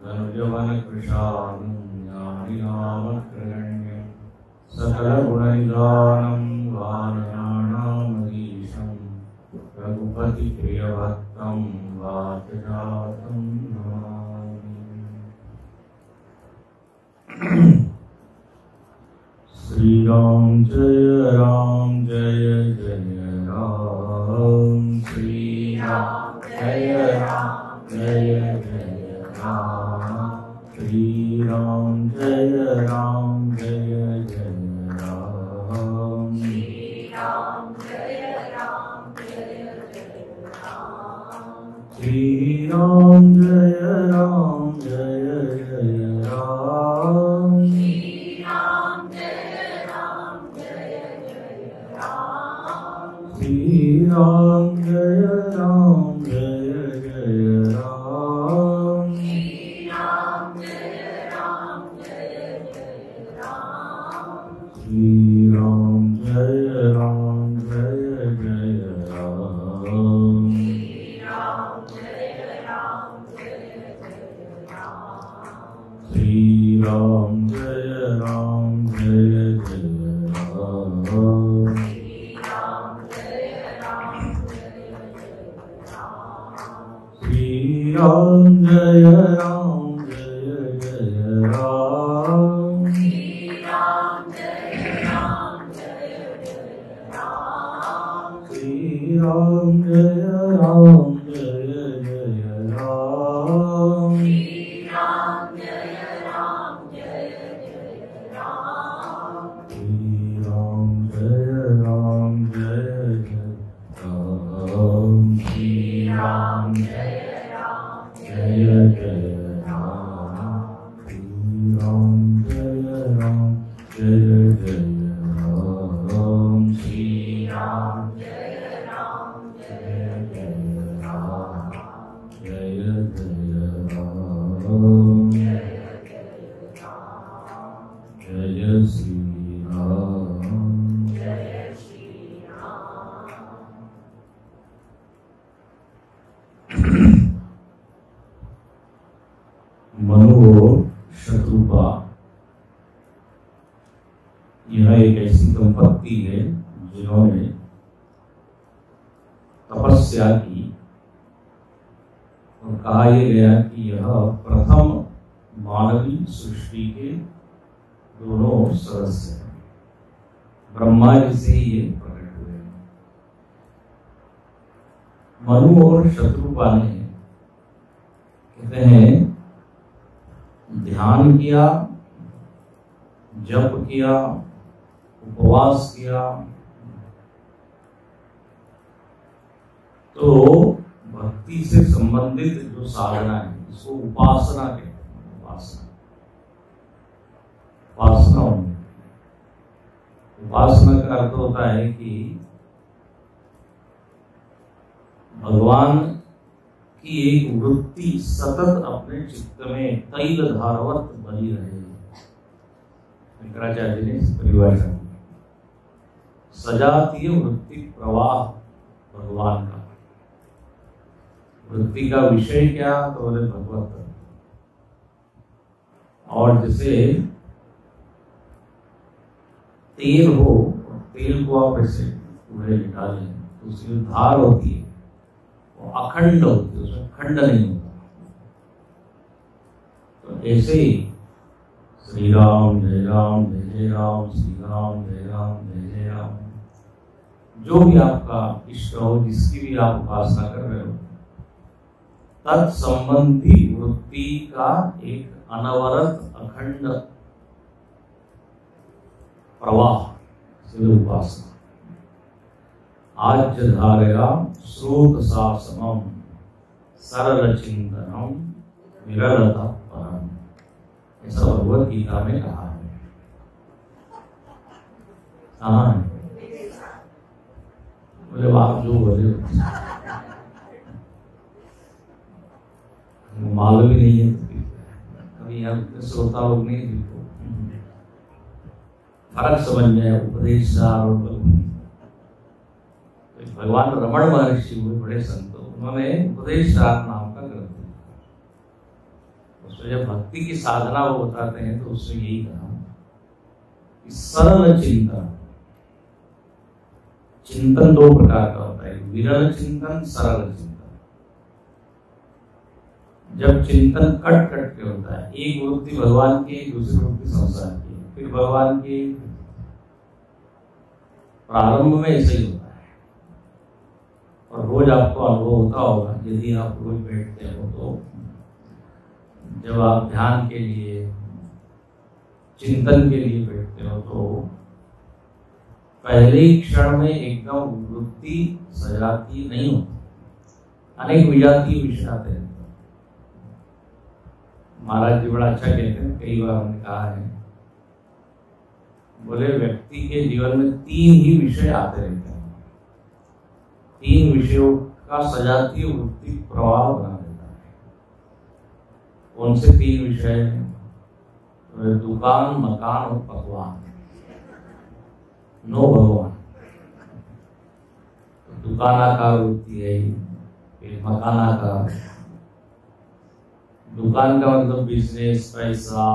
धनुजवनकृशानं ज्ञानिनामग्रगण्यं सकलगुणनिधानं वानराणामधीशं रघुपतिप्रियभक्तं वातजातं नमामि। श्री राम जय जय राम, श्री राम जय जय राम, श्री राम जय राम, श्री राम जय राम, श्री राम जय राम, श्री राम जय राम, मनु और शत्रुपा, यह एक ऐसी दंपत्ति है जिन्होंने तपस्या की और कहा यह गया कि यह प्रथम मानवीय सृष्टि के दोनों सदस्य हैं। ब्रह्मा जी से ही ये प्रकट हुए। मनु और शत्रुपा ने कहते हैं ध्यान किया, जप किया, उपवास किया, तो भक्ति से संबंधित जो साधना है इसको उपासना कहते हैं। उपासना का अर्थ होता है कि भगवान की एक वृत्ति सतत अपने चित्त में तैल धारवत बनी रहे। शंकराचार्य ने इस परिभाषा दी, सजातीय वृत्ति प्रवाह भगवान का। वृत्ति का विषय क्या, तो बोले भगवत। और जैसे तेल हो, तेल को आप ऐसे पूरे डालें तो उसकी धार होती है वो अखंड होती है, उसमें खंड नहीं होता। तो ऐसे ही श्री राम जय राम, जय राम, श्री राम जय राम, जय राम, जो भी आपका इष्ट हो, जिसकी भी आप उपासना कर रहे हो, तत्संबंधी वृत्ति का एक अनवरत अखंड प्रवाह से उपासना। आज्य धारया स्रोत सासमम सरल चिंतनम विरलता परम, ऐसा भगवत गीता में कहा है। बोले आप जो बोले मालूम ही नहीं है, अभी यहाँ श्रोता लोग नहीं जिनको फर्क समझ जाए उपदेश सार और भगवान रमण महर्षि हुए बड़े संत, उन्होंने उपदेश सार नाम का ग्रंथ लिखा। उसमें जब भक्ति की साधना वो बताते हैं तो उसमें यही कहा कि सरल चिंतन, चिंतन दो प्रकार का होता है, विरल चिंतन, सरल चिंतन। जब चिंतन कट कट के होता है, एक वृत्ति भगवान की, दूसरी वृत्ति संसार की, फिर भगवान की, प्रारंभ में ऐसे ही होता है। और रोज आपको अनुभव होता होगा, यदि आप रोज बैठते हो तो जब आप ध्यान के लिए, चिंतन के लिए बैठते हो तो पहले ही क्षण में एकदम वृत्ति सजाती नहीं होती, अनेक विजातीय विषय आते हैं। महाराज जी बड़ा अच्छा कहते हैं, कई बार हमने कहा है, बोले व्यक्ति के जीवन में 3 ही विषय आते रहते हैं, 3 विषयों का सजातीय वृत्ति प्रवाह बना देता है। कौन से 3 विषय हैं? दुकान, मकान और पकवान। नो भगवान। तो दुकानाकार वृत्ति है, फिर मकानाकार। दुकान का मतलब बिजनेस, पैसा,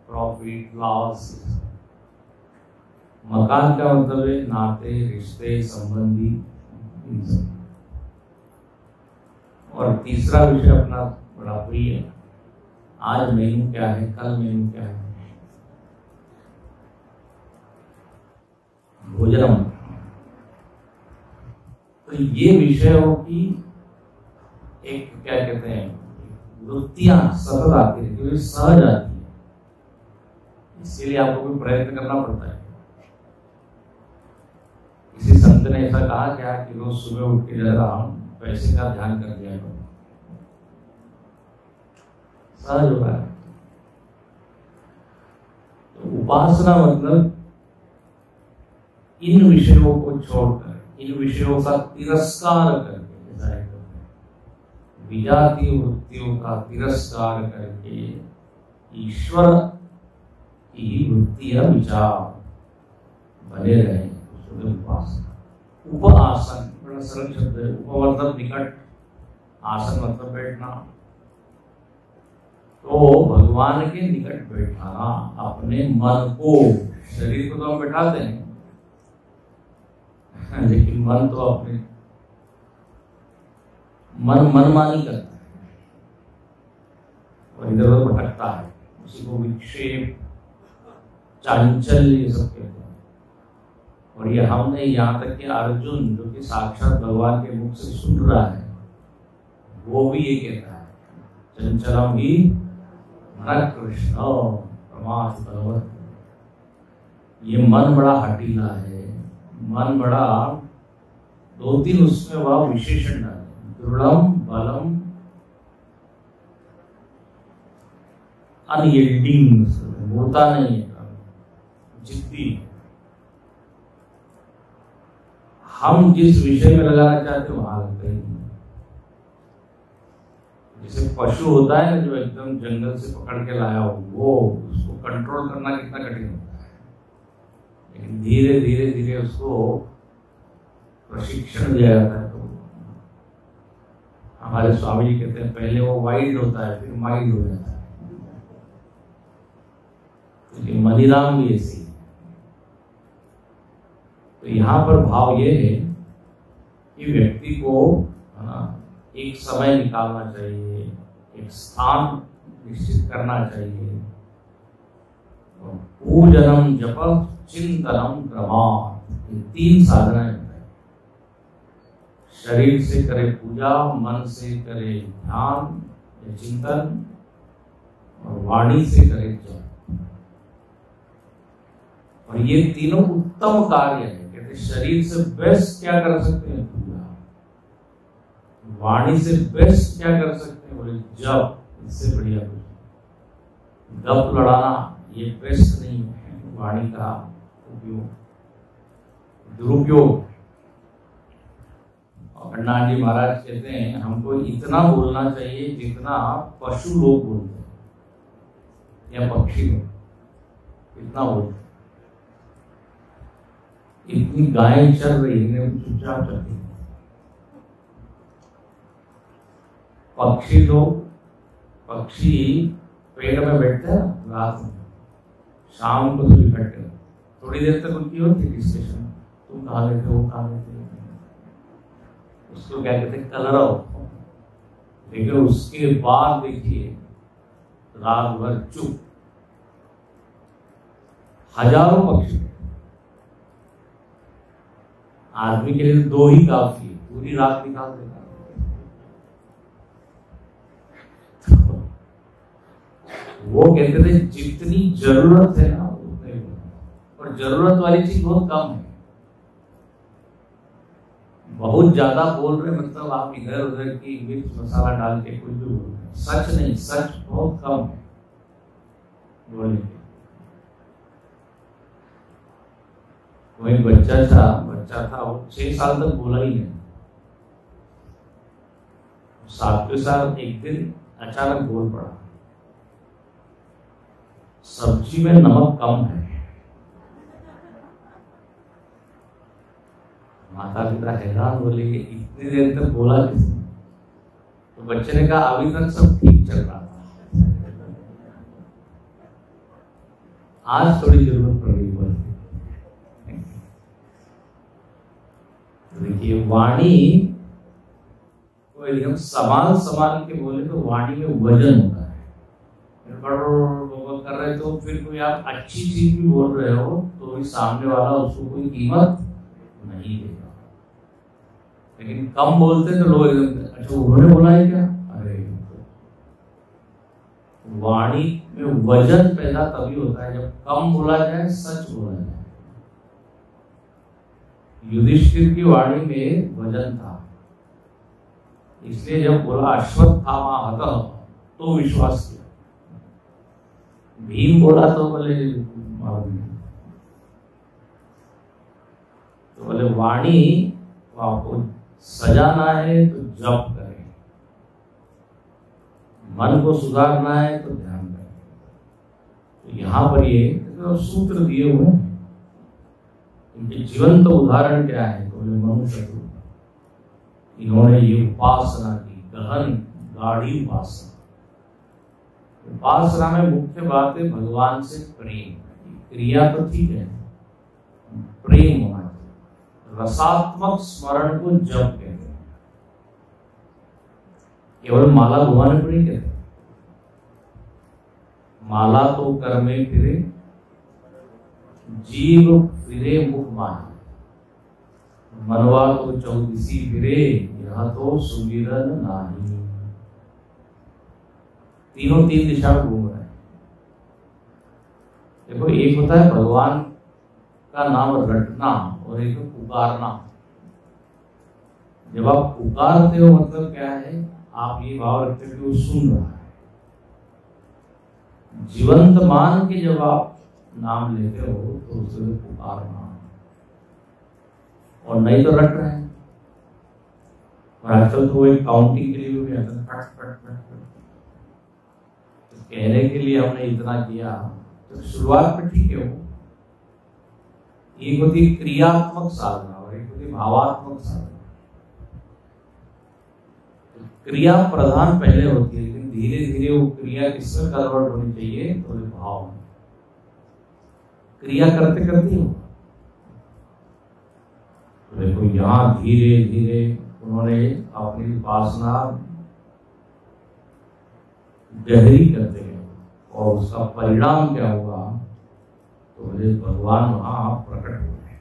प्रॉफिट, लॉस। मकान का मतलब है नाते, रिश्ते, संबंधी। और तीसरा विषय अपना बड़ा प्रिय है, आज मेनू क्या है, कल मेनू क्या है, भोजनम। तो ये विषयों की एक क्या कहते हैं, वृत्तियां सतत आती रहती है, सहज आती है। इसके लिए आपको भी प्रयत्न करना पड़ता है। किसी संत ने ऐसा कहा क्या कि रोज सुबह उठ के जरा पैसे का ध्यान कर दिया करो, सहज हो रहा है। तो उपासना मतलब इन विषयों को छोड़कर, इन विषयों का तिरस्कार करके, विजातीय वृत्तियों का तिरस्कार करके ईश्वर की वृत्ति या विचार बने रहे, उपासना। उपासन बड़ा सरल शब्द है। उप मतलब निकट, आसन मतलब बैठना। तो भगवान के निकट बैठाना अपने मन को, शरीर को तो हम बैठाते हैं, लेकिन मन तो अपने मनमानी करता है और इधर उधर भटकता है। उसी को विक्षेप, चांचल्य ये सब कहते हैं। और ये हमने यहाँ तक कि अर्जुन जो कि साक्षात भगवान के मुख से सुन रहा है, वो भी ये कहता है, चंचलम ही मन कृष्ण प्रमाद भगवत। ये मन बड़ा हटीला है, मन बड़ा, 2-3 उसमें वह विशेषण डाले, दृढ़म, बलम, अनयील्डिंग, होता नहीं है, जिद्दी। हम जिस विषय में लगाना चाहते हैं वहां लगता ही नहीं। जैसे पशु होता है ना, जो एकदम जंगल से पकड़ के लाया हो, वो उसको कंट्रोल करना कितना कठिन होता है, लेकिन धीरे धीरे धीरे उसको प्रशिक्षण दिया जाता है। तो हमारे स्वामी जी कहते हैं, पहले वो वाइल्ड होता है, फिर माइल्ड हो जाता है। लेकिन मनीराम भी ऐसी है। तो यहाँ पर भाव ये है कि व्यक्ति को एक समय निकालना चाहिए, एक स्थान निश्चित करना चाहिए। पूजनम, जप, चिंतनम, क्रमात्, ये 3 साधनाएं हैं। शरीर से करे पूजा, मन से करे ध्यान या चिंतन, और वाणी से करे जप। और ये तीनों उत्तम कार्य है। कहते शरीर से बेस्ट क्या कर सकते हैं? पूजा। वाणी से बेस्ट क्या कर सकते हैं? बोले जप। इससे बढ़िया कुछ गप लड़ाना ये बेस्ट नहीं है। वाणी का उपयोग, दुरुपयोग। और खंडान जी महाराज कहते हैं, हमको इतना बोलना चाहिए जितना पशु लोग बोलते हैं या पक्षी लोग इतना बोलते हैं। इतनी गायें चल रही है, चुपचाप चलती है। पक्षी पेड़ में बैठते हैं रात में, शाम को तो इकट्ठे थोड़ी देर तक उनकी होती है डिस्कशन, तुम कहाँ गए थे, वो कहाँ गए थे, उसको क्या कहते हैं कलरव। लेकिन उसके बाद देखिए रात भर चुप, हजारों पक्षी। आदमी के लिए 2 ही काफी है, पूरी रात निकाल देगा। वो कहते थे जितनी जरूरत है ना उतने, और जरूरत वाली चीज बहुत कम है। बहुत ज्यादा बोल रहे मतलब आप इधर उधर की मिर्च मसाला डाल के कुछ भी बोल रहे, सच नहीं, सच बहुत कम है बोलने के। कोई बच्चा था वो 6 साल तक बोला ही नहीं। 7वें साल एक दिन अचानक बोल पड़ा, सब्जी में नमक कम है। माता पिता हैरान, बोले इतनी देर तक बोला किसने? तो बच्चे ने कहा अभी तक सब ठीक चल रहा था, आज थोड़ी जरूरत पड़ गई बोलने। देखिए वाणी को एकदम संभाल के बोले तो वाणी में वजन होता है। कर रहे तो फिर कोई आप अच्छी चीज भी बोल रहे हो तो भी सामने वाला उसको कोई कीमत नहीं देगा। लेकिन कम बोलते तो लोग एकदम अच्छा उन्होंने बोला है क्या, अरे वाणी में वजन पैदा तभी होता है जब कम बोला जाए, सच बोला जाए। युधिष्ठिर की वाणी में वजन था, इसलिए जब बोला अश्वत्थामा हतः तो विश्वास किया। भीम बोला तो बोले वाणी को आपको सजाना है तो जप करें, मन को सुधारना है तो ध्यान करें। तो यहाँ पर ये तो सूत्र दिए हुए हैं, इनके जीवंत उदाहरण क्या है? तो बोले मनुष्य, इन्होंने ये उपासना की, गहन गाढ़ी उपासना। उपासना में मुख्य बात है भगवान से प्रेम। क्रिया तो ठीक है, प्रेम होना चाहिए। रसात्मक स्मरण को जप कहते हैं, केवल माला घुमाने को नहीं कहते। माला तो कर में फिरे, जीव फिरे मुख माही। मनवा तो चौदिसी फिरे, यह तो सुमिरन नाही। तीनों 3 दिशा में घूम रहे हैं। देखो एक होता है भगवान का नाम रटना और एक पुकारना। जब आप पुकारते हो मतलब क्या है, आप ये भाव रखते हो कि वो सुन रहा है। जीवंत मान के जब आप नाम लेते हो तो उसे पुकारना, और नहीं तो रट रहे हैं। और आजकल तो वो एक काउंटिंग के लिए भी आता है, कहने के लिए हमने इतना किया, तो शुरुआत में ठीक है। वो एक होती क्रियात्मक साधना और एक होती भावात्मक साधना। तो क्रिया प्रधान पहले होती है, लेकिन धीरे धीरे वो क्रिया किसमें कन्वर्ट होनी चाहिए? तो भाव में। क्रिया करते करते हो तो देखो यहाँ धीरे धीरे उन्होंने अपनी उपासना गहरी करते हैं, और उसका परिणाम क्या हुआ? तो बोले भगवान वहां प्रकट हो गए।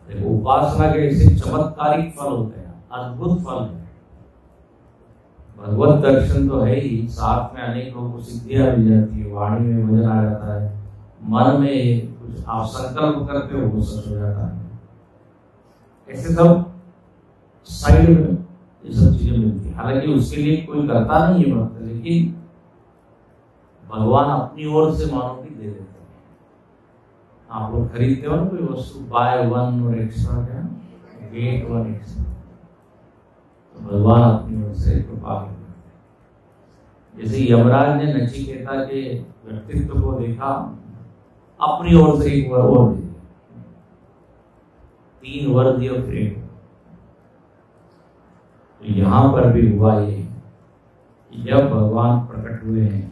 देखो उपासना के ऐसे चमत्कारिक फल होते हैं, अद्भुत फल है। भगवत दर्शन तो है ही, साथ में अनेक लोगों को सिद्धियां मिल जाती है, वाणी में वजन आ जाता है, मन में कुछ आप संकल्प करते हो वो सच हो जाता है। ऐसे सब साइड में ये सब चीजें मिलती है। हालांकि उसके लिए कोई करता नहीं है भक्त, लेकिन भगवान अपनी ओर से मानो कि दे देते हैं। आप लोग खरीदते हो ना कोई वस्तु, बाय 1 और एक्स्ट्रा क्या, गेट 1 एक्स्ट्रा, तो भगवान अपनी ओर से कृपा करते हैं। जैसे यमराज ने नचिकेता के व्यक्तित्व को देखा, अपनी ओर से एक वर और दे दिया, 3 वर दिए फिर। तो यहां पर भी हुआ ये जब भगवान प्रकट हुए हैं,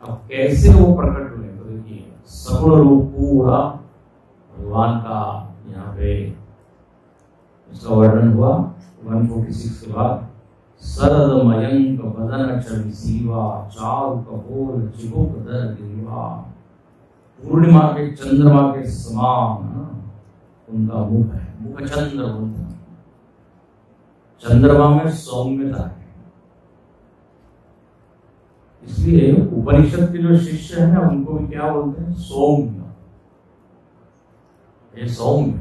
अब कैसे वो प्रकट हुए तो देखिए सगुण रूप पूरा भगवान का यहाँ पे इसका वर्णन हुआ 146 के बाद। सरद मयंक बदन छवि सीवा चारु कपोल चिबुक दर गिरिवा। पूर्णिमा के चंद्रमा के समान उनका मुख है, मुख चंद्र बोलते हैं। चंद्रमा में सौम्यता है, इसलिए उपनिषद के जो शिष्य हैं उनको भी क्या बोलते हैं, सौम्य। ये सौम्य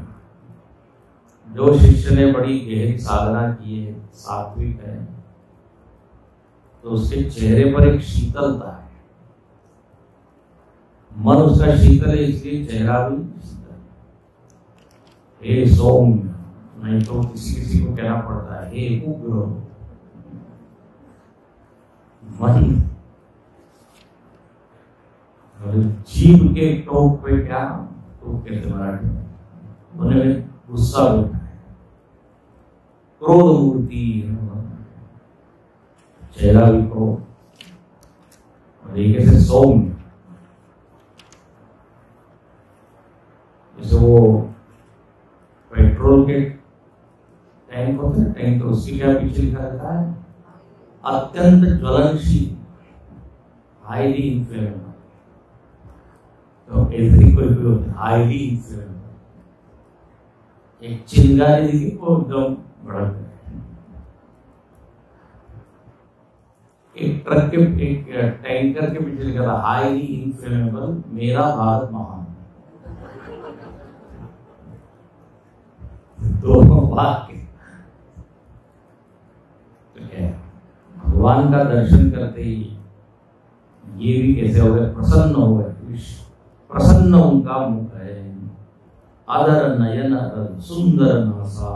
जो शिष्य ने बड़ी गहरी साधना की है, सात्विक है, तो उसके चेहरे पर एक शीतलता है। मन उसका शीतल है, इसलिए चेहरा भी शीतल है। हे सौम्य, नहीं तो किसी किसी को कहना पड़ता है हे उग्र। मन जीभ के टोक पे क्या टोक कहते मराठी में, मन में गुस्सा बैठा है, क्रोध मूर्ति, चेहरा भी क्रोध, और एक ऐसे सौम्य। जैसे वो पेट्रोल के टैंक होते हैं, टैंक तो उसकी क्या पीछे लिखा रहता है, अत्यंत ज्वलनशील, हाईली इन्फ्लेमेबल। तो ऐसे कोई होता है हाईली इन्फ्लेमेबल, एक चिंगारी देखी वो एकदम भड़क गए। एक ट्रक के एक टैंकर के पीछे लिखा था हाईली इन्फ्लेमेबल, मेरा भारत महान। दोनों वाक्य तो क्या भगवान का दर्शन करते ही ये भी कैसे हो गए, प्रसन्न हो गए। प्रसन्न उनका मुख है, आदर नयन सुंदर नासा,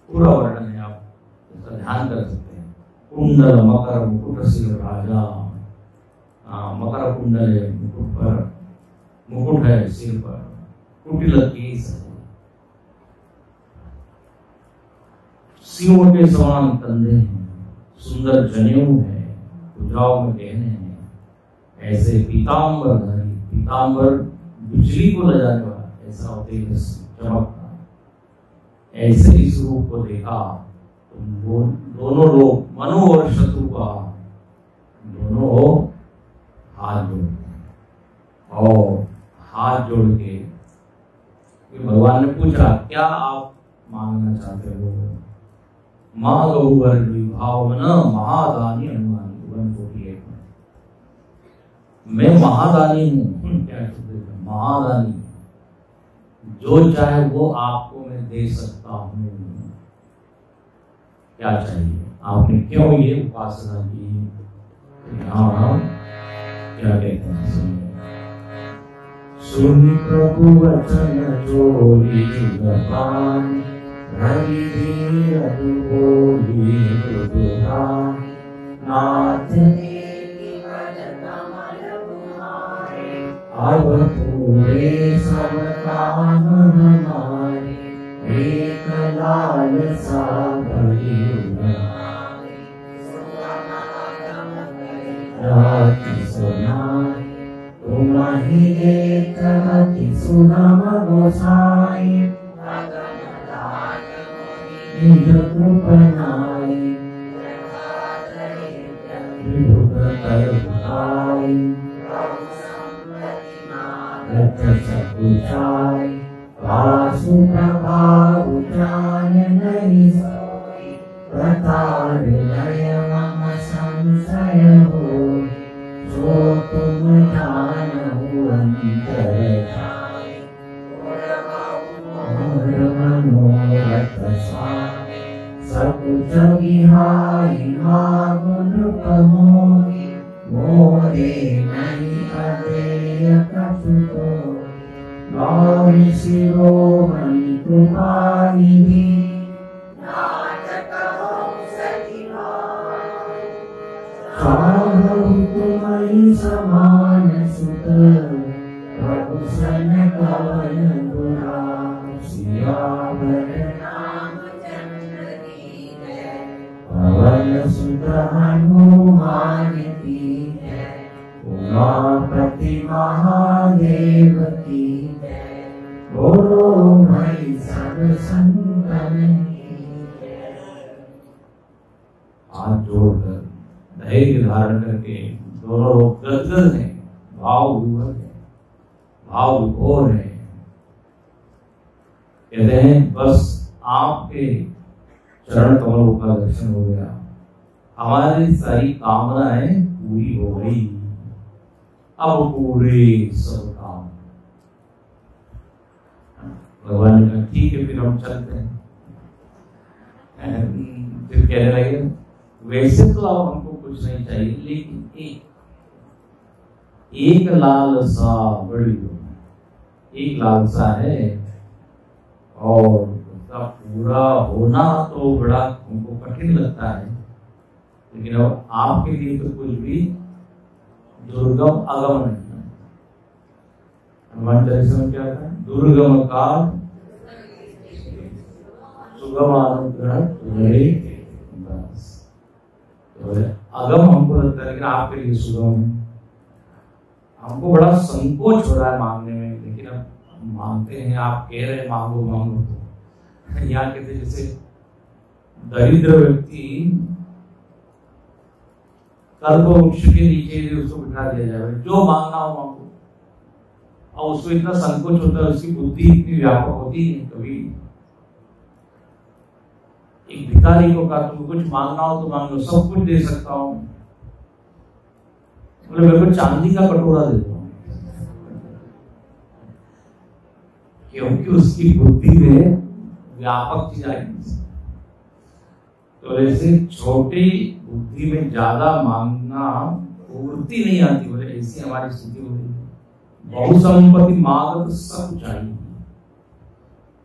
पूरा वर्णन है, आप इसका ध्यान कर सकते हैं। कुंडल मकर मुकुट सिर राजा, मकर कुंडल है मुकुट पर, मुकुट है सिर पर, कुटिल केस है, सिंह के समान कंधे हैं, सुंदर जनेऊ है, भुजाओं में गहने हैं, ऐसे पीताम्बर धारी, पीताम्बर बिजली को ले जाने वाला ऐसा होते चमकता। ऐसे इस रूप को देखा तो दोनों लोग मनु और शत्रु का दोनों हाथ जोड़ते हैं, और हाथ जोड़ के भगवान ने पूछा क्या आप मांगना चाहते हो। माँ गौवर भाव न महादानी हनुमान 148 में, मैं महादानी हूँ। क्या महादानी, जो चाहे वो आपको मैं दे सकता हूँ। क्या चाहिए, आपने क्यों ये उपासना की। हाँ क्या कहते हैं, सुन प्रभु वचन जोरी जुगपान, हरि धीर बोली दुर्गान, नाथ अब पूरे सब काम हमारे, एक लालसा भरी राति सुनाई, तुम्हारी एक राति सुनाम गोसाई, निज कृपनाई विभुत कर बुझाई, रथ सकुचाई, पासु प्रभाव जान नहीं सोई, प्रतार लय मम संशय हो, जो तुम जानहु अंतर जाई, और मनोरथ स्वामी सकुच विहारी मागुन प्रमोदी, मोरे नहीं अदेय कछुतो, गौरी शिरोमणि कृपानिधि, चाहु तुम्हि समान सुत, प्रभु सन कवन गुणा, सियावर रामचंद्र की जय, पवन सुत हनुमान उमापति महादेव की जय, बोलो भाई सब संतन की जय। हाथ जोड़कर धैर्य धारण करके दोनों लोग गदगद हैं, भाव विभोर है, भाव विभोर है। कहते हैं बस आपके चरण कमलों का दर्शन हो गया, हमारी सारी कामनाएं पूरी हो गई, अब पूरे सब काम। भगवान ने कहा ठीक है फिर हम चलते हैं। फिर कहने लगे वैसे तो अब हमको कुछ नहीं चाहिए, लेकिन एक लालसा बड़ी एक लालसा है, और उसका पूरा होना तो बड़ा हमको कठिन लगता है, लेकिन अब आपके लिए तो कुछ भी दुर्गम अगम नहीं है। हनुमान चालीसा में क्या था? दुर्गम काल सुगम अनुग्रह तुम्हारे बस। तो अगम हमको लगता है, लेकिन आपके लिए सुगम है। हमको बड़ा संकोच हो रहा है मांगने में, लेकिन अब मांगते हैं, आप कह रहे हैं मांगो मांगो। तो यहाँ कहते जैसे दरिद्र व्यक्ति कल्प वृक्ष के नीचे उसको बिठा दिया जाए, जो मांगना हो मांगो, और उसको इतना संकोच होता है, उसकी बुद्धि इतनी व्यापक होती है। कभी एक भिखारी को कहा तुम कुछ मांगना हो तो मांगो, सब कुछ दे सकता हूँ, बोले मेरे को चांदी का कटोरा दे दो, क्योंकि उसकी बुद्धि में व्यापक चीज आई। तो ऐसे छोटी बुद्धि में ज्यादा मांगना पूर्ति नहीं आती, बोले ऐसी हमारी स्थिति हो गई। बहुसंपत्ति मांगत सब चाहिए,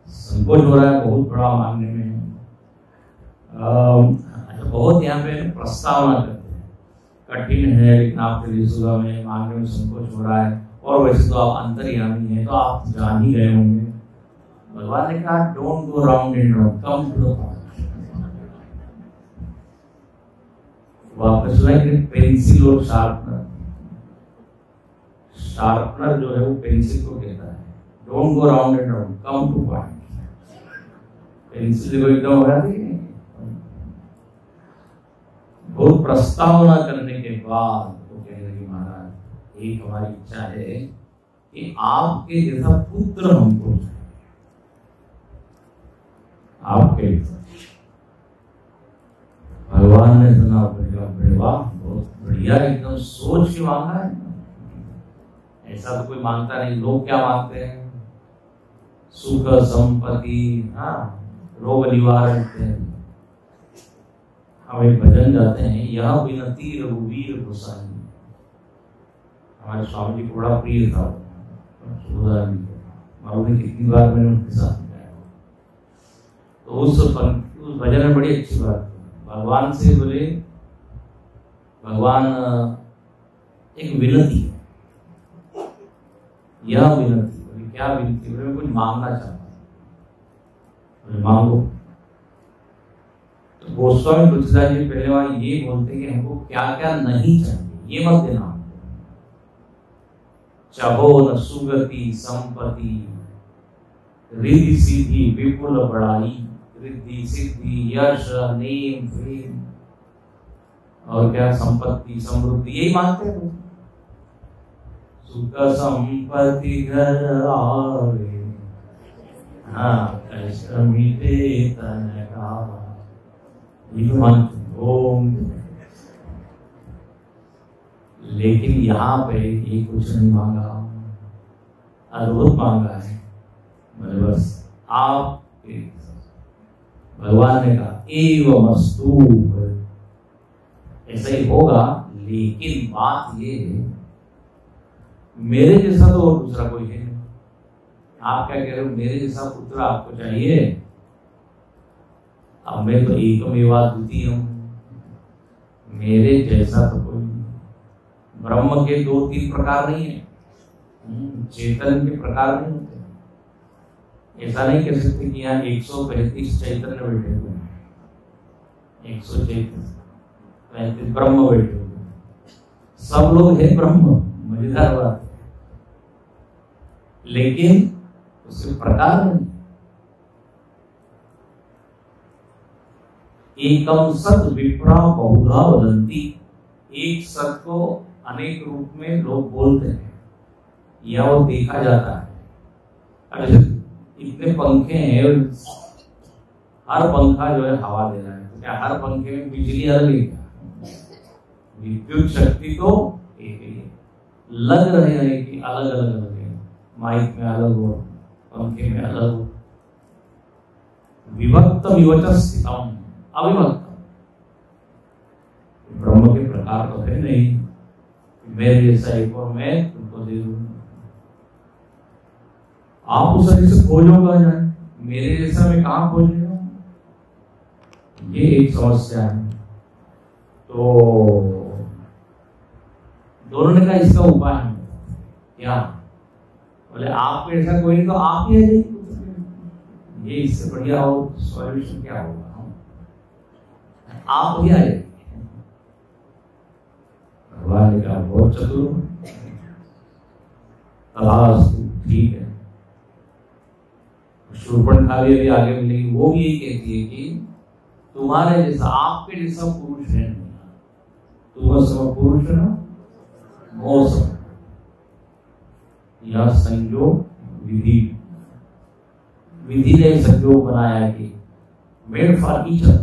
संकोच हो रहा है बहुत बड़ा मांगने में। बहुत यहाँ पे प्रस्तावना करते हैं, कठिन है लेकिन आपके लिए सुगम है, मांगने में संकोच हो रहा है, और वैसे तो आप अंतर्यामी हैं तो आप जान ही गए होंगे। भगवान ने कहा don't go round and round, come to the point. वापस सुनाई पेंसिल और शार्पनर, शार्पनर जो है वो पेंसिल को कहता है, don't go round and round, come two point. Pencil को एकदम हो जाती है। बहुत प्रस्तावना करने के बाद वो कहने लगे महाराज एक हमारी इच्छा है कि आपके जैसा पुत्र हमको चाहिए, आपके जैसा। भगवान ने सुना, बड़े वाह बहुत बढ़िया, एकदम सोच के मांगा है, ऐसा तो कोई मांगता नहीं। लोग क्या मांगते हैं? सुख संपत्ति, हाँ रोग निवारण। हम एक भजन गाते हैं, यह विनती रघुवीर गोसाई। हमारे स्वामी जी को बड़ा प्रिय था, मालूम है कितनी बार मैंने उनके साथ गाया। तो उस भजन में बड़ी अच्छी बात है, भगवान से बोले भगवान एक विनती है, यह विनती। बोले क्या विनती? बोले मैं कुछ मांगना चाहता हूँ। मांगो। तो गोस्वामी तुलसीदास जी पहले वहां ये बोलते कि हमको क्या क्या नहीं चाहिए, ये मत देना। चाहो न सुगति संपत्ति, रिद्धि सिद्धि विपुल बड़ाई, रिद्धि सिद्धि यश नेम फेम, और क्या संपत्ति समृद्धि, यही मांगते हैं। सुख संपत्ति घर आवे, हाँ कष्ट मिटे तन का, ओम। लेकिन यहाँ पे ये कुछ नहीं मांगा, अद्भुत मांगा है। बस आप, भगवान ने कहा एवमस्तु, ऐसा ही होगा। लेकिन बात ये है मेरे जैसा तो और दूसरा कोई है नहीं। आप क्या कह रहे हो? मेरे जैसा पुत्र आपको चाहिए? अब मैं तो एकमेवाद्वितीय हूं, मेरे जैसा तो कोई नहीं। ब्रह्म के 2-3 प्रकार नहीं है, चेतन के प्रकार नहीं होते। ऐसा नहीं कह सकते कि यहाँ 135 चैतन्य बैठे हुए हैं, 135 ब्रह्म बैठे हुए हैं। सब लोग हैं ब्रह्म, मजेदार बात है, लेकिन उसके प्रकार नहीं। एकम सत विप्रा बहुधा वदंती, एक सत को अनेक रूप में लोग बोलते हैं या वो देखा जाता है। अरे इतने पंखे हैं, हर पंखा जो है हवा दे रहा है, तो क्या हर पंखे में बिजली अलग है क्या? विद्युत शक्ति तो एक ही है, लग रहे हैं कि अलग अलग है, माइक में अलग हो, पंखे में अलग हो। विभक्त विवच स्थितम अविभक्त, ब्रह्म के प्रकार तो है नहीं मेरे जैसा एक और मैं तुमको दे दूंगा, आप उस से खोजोगा जाए, मेरे जैसा मैं कहां खोजेगा? ये एक समस्या है। तो दोनों ने कहा इसका उपाय है क्या? बोले आपके ऐसा कोई नहीं तो आप ही आ जाइए, ये इससे बढ़िया और सॉल्यूशन क्या होगा? आप ही आ जाइए। भगवान ने कहा बहुत चतुर, ठीक है। शूर्पणखा भी अभी आगे मिलेगी, वो भी यही कहती है कि तुम्हारे जैसा, आपके जैसा पुरुष है नहीं, तुम सब पुरुष है ना, मौसम यह संयोग विधि, विधि ने संयोग बनाया कि मेड फॉर ईच अदर।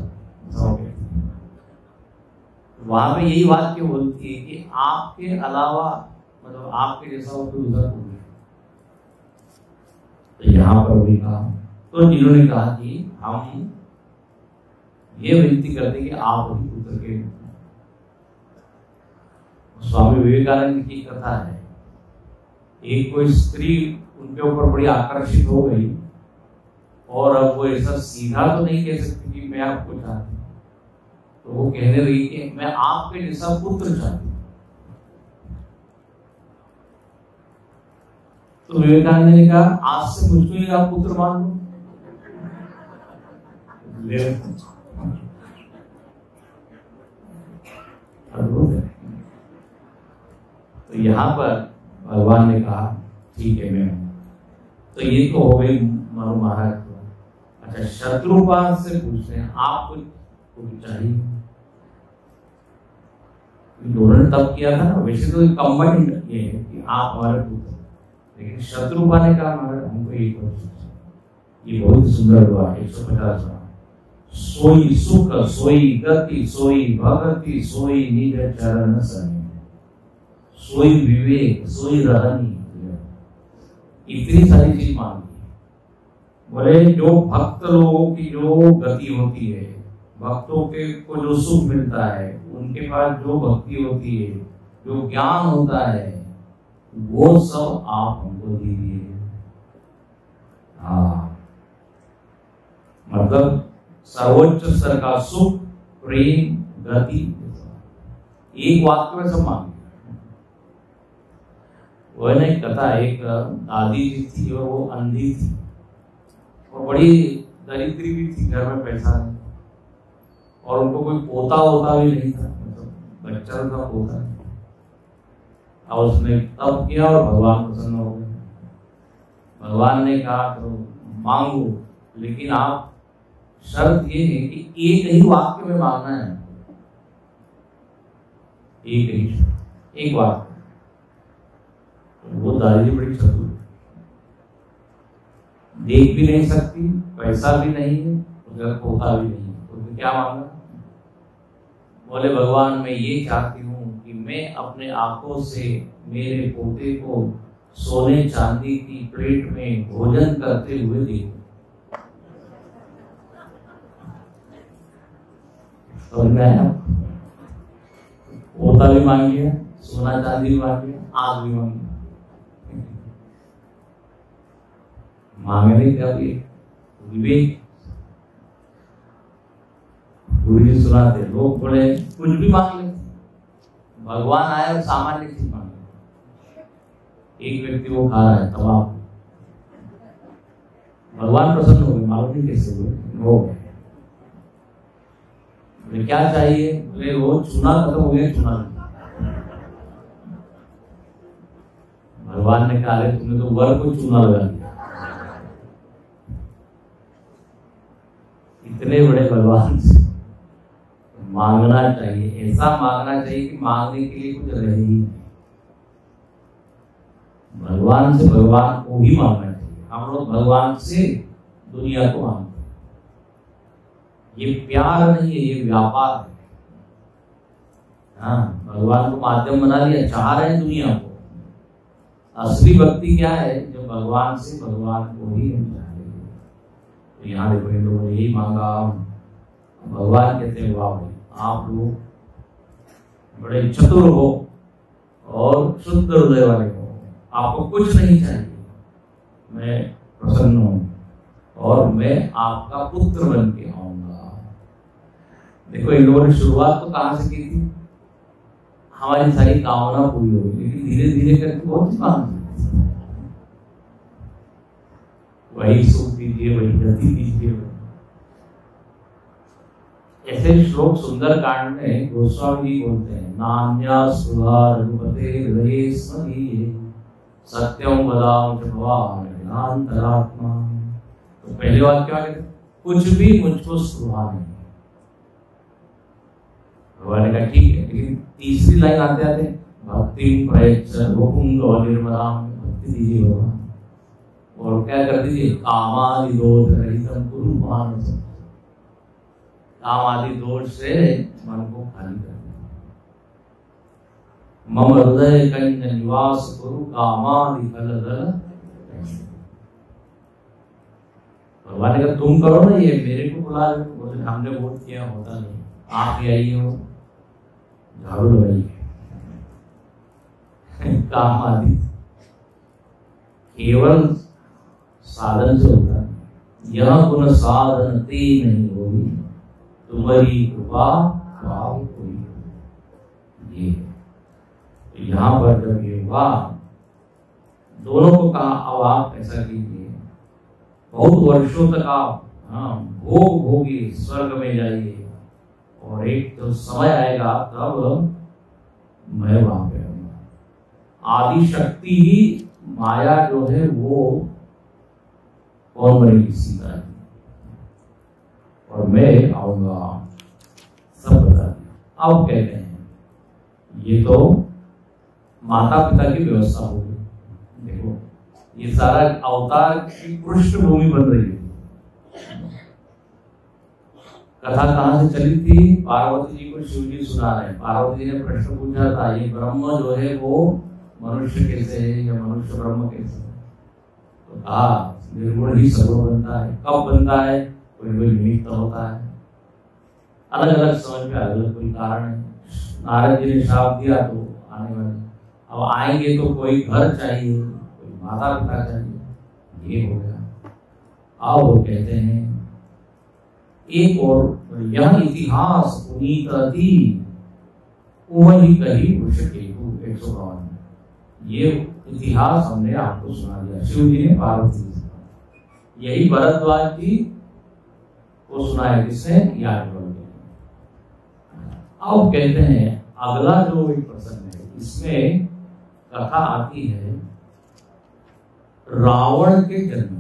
वहां पे यही वाक्य बोलती है कि आपके अलावा, मतलब आपके जैसा वो कोई दूसरा पुरुष है। तो यहाँ पर भी कहा, तो जिन्होंने कहा कि हम ये विनती करते कि आप ही पुत्र के। स्वामी विवेकानंद की कथा है, एक कोई स्त्री उनके ऊपर बड़ी आकर्षित हो गई और अब वो ऐसा सीधा तो नहीं कह सकती कि मैं आपको चाहती, तो वो कहने लगी कि मैं आपके जैसा पुत्र चाहती हूँ। तो विवेकानंद ने कहा आज से मुझको ही आप पुत्र मान लो। तो यहाँ पर भगवान ने कहा ठीक है मैं हूं। तो ये तो हो गई मनु महाराज को। अच्छा, शत्रुपाल से पूछते हैं आपको कुछ चाहिए? दोनों ने तब किया था ना, वैसे तो कंबाइंड ये है कि आप हमारे पुत्र, लेकिन शत्रुपाल ने कहा महाराज हमको एक और। ये बहुत सुंदर हुआ 150 बार। सोई सुख सोई गति सोई भगति सोई निज चरण सने, सोई विवेक सोई रहनी, इतनी सारी चीज मांगी। बोले जो भक्त लोगों की जो गति होती है, भक्तों के को जो सुख मिलता है, उनके पास जो भक्ति होती है, जो ज्ञान होता है, वो सब आप हमको दीजिए। हाँ, मतलब सर्वोच्च स्तर का सुख प्रेम गति, एक वाक्य में सब मांगे। वो है ना एक कथा, एक दादी जी थी और वो अंधी थी और बड़ी दरिद्री भी थी, घर में पैसा नहीं और उनको कोई पोता होता भी नहीं था, मतलब बच्चा था पोता नहीं। और उसने तप किया और भगवान प्रसन्न हो गए। भगवान ने कहा तो मांगो, लेकिन आप शर्त ये है कि एक ही वाक्य में मांगना है, एक ही एक वाक्य। वो दादी बड़ी चतुर, देख भी नहीं सकती, पैसा भी नहीं है, उसका पोता भी नहीं है, तो क्या मांगा? बोले भगवान मैं ये चाहती हूँ कि मैं अपने आंखों से मेरे पोते को सोने चांदी की प्लेट में भोजन करते हुए देखूं। तो पोता भी मांग लिया, सोना चांदी भी मांग लिया, आग भी मांग लिया। मांगने का भी विवेक। गुरु जी सुनाते, लोग बड़े कुछ भी मांग लेते, भगवान आया और सामान्य चीज मांग ले। एक व्यक्ति वो खा रहा है तमाम, भगवान प्रसन्न हो गए, मालूम नहीं कैसे हुए, हो गए। क्या चाहिए? बोले वो चूना खत्म हो गया, चूना भगवान ने कहा तुमने तो वर को चूना लगा दिया। इतने बड़े भगवान से मांगना चाहिए, ऐसा मांगना चाहिए कि मांगने के लिए कुछ रहे ही नहीं। भगवान से भगवान को ही मांगना चाहिए। हम लोग भगवान से दुनिया को मांगते हैं। ये प्यार नहीं है, ये व्यापार है। हाँ, भगवान को माध्यम बना लिया, चाह रहे हैं दुनिया को। असली भक्ति क्या है? जब भगवान से भगवान को ही हम चाह रहे हैं। तो यहाँ देखो इन लोगों ने यही मांगा। भगवान कहते हैं वाह भाई, आप लोग बड़े चतुर हो और शुद्ध हृदय वाले हो, आपको कुछ नहीं चाहिए, मैं प्रसन्न हूं और मैं आपका पुत्र बन के आऊंगा। देखो इन लोगों ने शुरुआत तो कहां से की थी? हमारी सारी कामना पूरी हो गई, लेकिन धीरे धीरे करके बहुत मांग, वही सुख दीजिए, वही गति दीजिए। ऐसे श्लोक सुंदर कांड में गोस्वामी जी बोलते हैं, नान्या सुधा रघुपते हृदये स्मरीये सत्यम वदाम च भवान अंतरात्मा। तो पहले वाक्य क्या कहते? कुछ भी मुझको सुहा नहीं। भगवान ने कहा ठीक है, लेकिन तीसरी लाइन आते आते भक्ति प्रयच्छ गोकुंड और निर्मलाम, भक्ति दीजिए भगवान और क्या कर दीजिए, कामादि दोष रहितम कुरु मानसम, काम आदि दोष से मन को खाली कर दो। मम हृदय कंज निवास कुरु कामादि फलदल। भगवान ने कहा तुम करो ना, ये मेरे को बुला रहे हो। बोले हमने वोट किया, होता नहीं, आप ही आइए हो, झाड़ू लगाइए। काम आदि केवल साधन से होता है, यह गुण साधन ते नहीं होगी, तुम्हारी कृपा भाव कोई। ये यहाँ पर जब ये हुआ, दोनों को कहा अब आप ऐसा कीजिए, बहुत वर्षों तक आप भोग भोगी, स्वर्ग में जाइए, और एक तो समय आएगा तब मैं वहां पे रहूंगा। आदि शक्ति ही माया जो है वो कौन बनेगी? सीता जी, और मैं आऊंगा, सब बता दिया। अब कहते हैं ये तो माता पिता की व्यवस्था हो गई। देखो ये सारा अवतार की पृष्ठभूमि बन रही है। कथा कहां से चली थी? पार्वती जी को शिव जी सुना रहे। पार्वती जी ने प्रश्न पूछा था, ये ब्रह्म जो है वो मनुष्य कैसे है, या मनुष्य ब्रह्म कैसे है? तो कहा निर्गुण ही सगुण बनता है। कब बनता है? कोई कोई निमित्त होता है, अलग अलग समय पे अलग अलग कोई कारण है। नारद जी ने श्राप दिया तो आने वाले, अब आएंगे तो कोई घर चाहिए, कोई माता पिता चाहिए, ये हो गया। अब वो कहते हैं एक और यह इतिहास पुनीत थी वही कही वृषकेतु 152। ये इतिहास हमने आपको सुना दिया, शिव जी ने पार्वती जी से। यही भरद्वाज जी को सुनाया, किसने? याज्ञवल्क्य। अब कहते हैं अगला जो एक प्रसंग है, इसमें कथा आती है रावण के जन्म।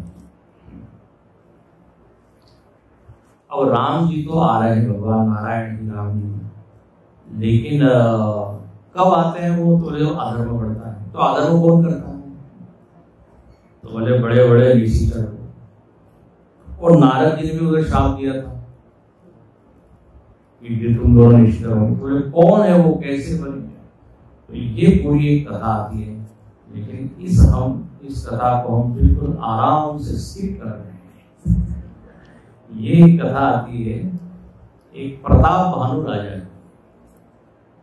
अब राम जी तो आ रहे हैं, भगवान नारायण जी राम जी, लेकिन कब आते हैं वो? तो जो अधर्म बढ़ता है, तो अधर्म कौन करता है? तो बोले बड़े बड़े ऋषि चढ़। और नारद जी ने भी उधर श्राप दिया था कि तुम दोनों निश्चित होंगे। बोले कौन है वो, कैसे बने? तो ये पूरी एक कथा आती है, लेकिन इस कथा को हम बिल्कुल आराम से स्किप कर रहे हैं। ये कथा आती है एक प्रताप भानु राजा की।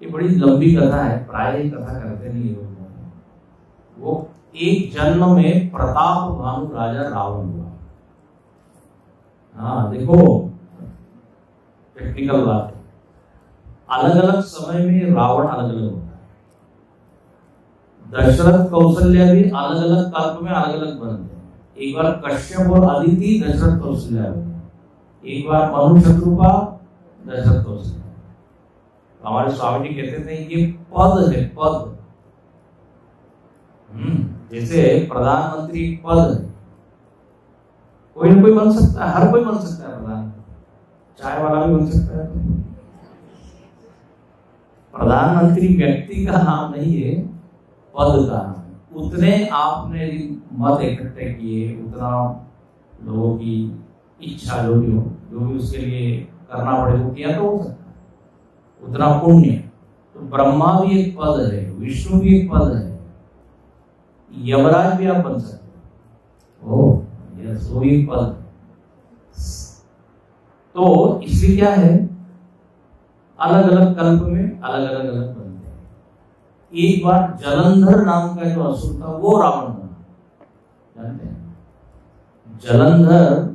ये बड़ी लंबी कथा है, प्राय कथा करते नहीं लोग। वो एक जन्म में प्रताप भानु राजा रावण हुआ। हाँ देखो टेक्निकल बात है, अलग अलग समय में रावण अलग अलग होता है। दशरथ कौशल्या भी अलग अलग कल्प में अलग अलग बनते हैं। एक बार कश्यप और अदिति दशरथ कौशल्या बने, एक बार मनु शत्रुपा दशरथ कौशल्या। हमारे स्वामी जी कहते थे ये पद है, पद। जैसे प्रधानमंत्री पद है, कोई ना कोई बन सकता है, हर कोई बन सकता है प्रधानमंत्री, चाय वाला भी बन सकता है। प्रधानमंत्री व्यक्ति का नाम नहीं है, पद का नाम। उतने आपने मत इकट्ठे किए, उतना लोगों की इच्छा जो भी उसके लिए करना पड़े वो किया तो हो सकता है, उतना पुण्य। तो ब्रह्मा भी एक पद है, विष्णु भी एक पद है, यमराज भी आप बन सकते हो, यस वो भी एक पद। तो इसलिए क्या है, अलग अलग कल्प में अलग अलग बनते हैं। एक बार जलंधर नाम का जो असुर था वो रावण बना, जानते हैं? जलंधर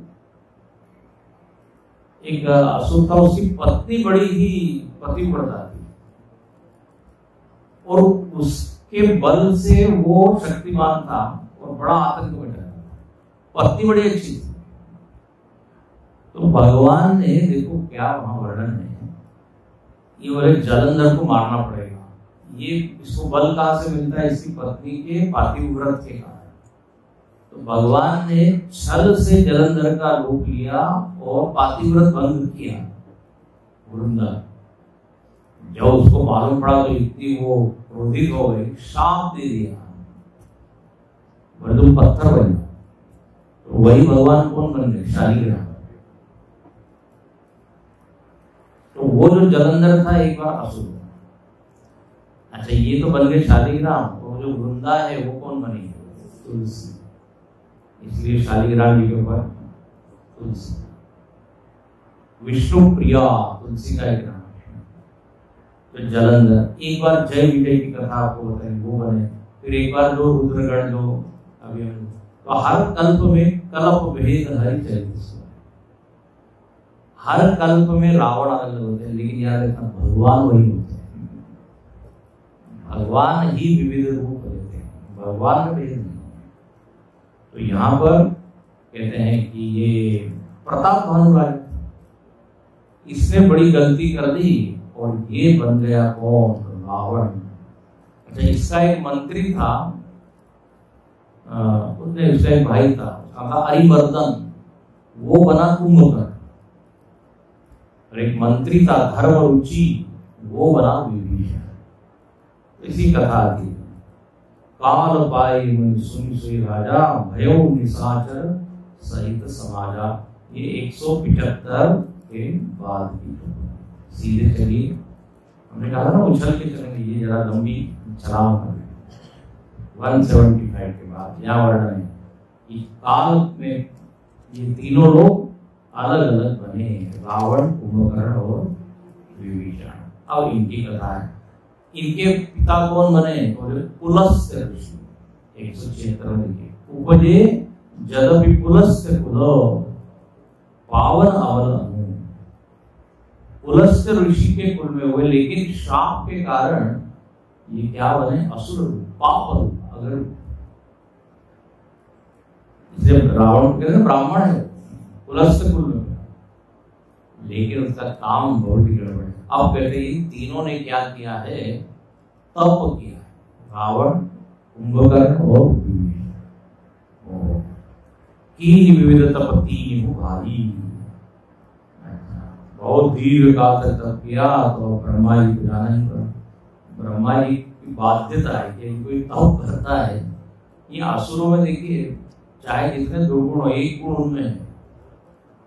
एक असुर था, उसकी पत्नी बड़ी ही पतिव्रता थी और उसके बल से वो शक्तिमान था और बड़ा आतंक में डरा था। पत्नी बड़ी अच्छी थी। तो भगवान ने, देखो क्या वहां वर्णन है, ये बोले जलंधर को मारना पड़ेगा। ये इसको बल कहां से मिलता है? इसकी पत्नी के पातिव्रत के कारण। तो भगवान ने छल से जलंधर का रूप लिया और पातिव्रत भंग किया वृंदा। जब उसको मालूम पड़ा तो इतनी वो क्रोधित हो गई, शाप दे दिया, तुम पत्थर बन गया। तो वही भगवान कौन बन गए? शालिग्राम। तो वो जो जलंधर था एक बार असुर था। अच्छा, ये तो बन गए शालिग्राम, और जो वृंदा है वो कौन बनी? तुलसी। इसलिए शालिग्राम जी के ऊपर तुलसी। विष्णु प्रिया तुलसी का एक नाम है। तो जलंधर, एक बार जय विजय की कथा आपको बताएं, वो बने। फिर एक बार दो रुद्रगण, दो अभी तो हर कल्प में कल्प भेद हरि चरित। हर कल्प में रावण अलग होते हैं, लेकिन याद रखना भगवान वही होते हैं। भगवान ही विविध रूप लेते हैं, भगवान में भेद नहीं। तो यहाँ पर कहते हैं कि ये प्रताप भानुराज, इसने बड़ी गलती कर दी और ये बन गया कौन? रावण। अच्छा, इसका एक मंत्री था, उसने उसका एक भाई था, उसका था अरिमर्दन, वो बना कुंभकर्ण। और एक मंत्री था धर्म रुचि, वो बना विभीषण। इसी कथा आती है, काल पाई मुनि सुनि सोई राजा, भयो निशाचर सहित समाजा। ये 175 के बाद की। सीधे चलिए, हमने कहा था ना उछल के चलेंगे, ये जरा लंबी छलांग है। 175 के बाद यहाँ वर्णन है कि काल में ये तीनों लोग अलग अलग बने, रावण, कुंभकर्ण और विभीषण। अब इनकी कथा है। इनके पिता कौन बने? पुलस्त्य ऋषि। 176 में लिखे, उपजे जदपि पुलस्त्य कुलो पावन अवल अनु। पुलस्त्य ऋषि के कुल में हुए, लेकिन शाप के कारण ये क्या बने? असुर, पाप रूप। अगर इसे रावण कहते हैं ब्राह्मण है, पुलस्त्य कुल में, लेकिन उसका काम बहुत ही गड़बड़ है। अब कहते हैं इन तीनों ने क्या किया है? तप किया है, रावण, कुंभकर्ण और विभीषण। तीन विविध तप, तीन भारी। बहुत दीर्घ काल तक तप किया, तो ब्रह्मा जी को जाना ही पड़ा। ब्रह्मा जी की बाध्यता है कि कोई तप करता है। ये असुरों में देखिए, चाहे जितने दुर्गुण हो, एक गुण उनमें है,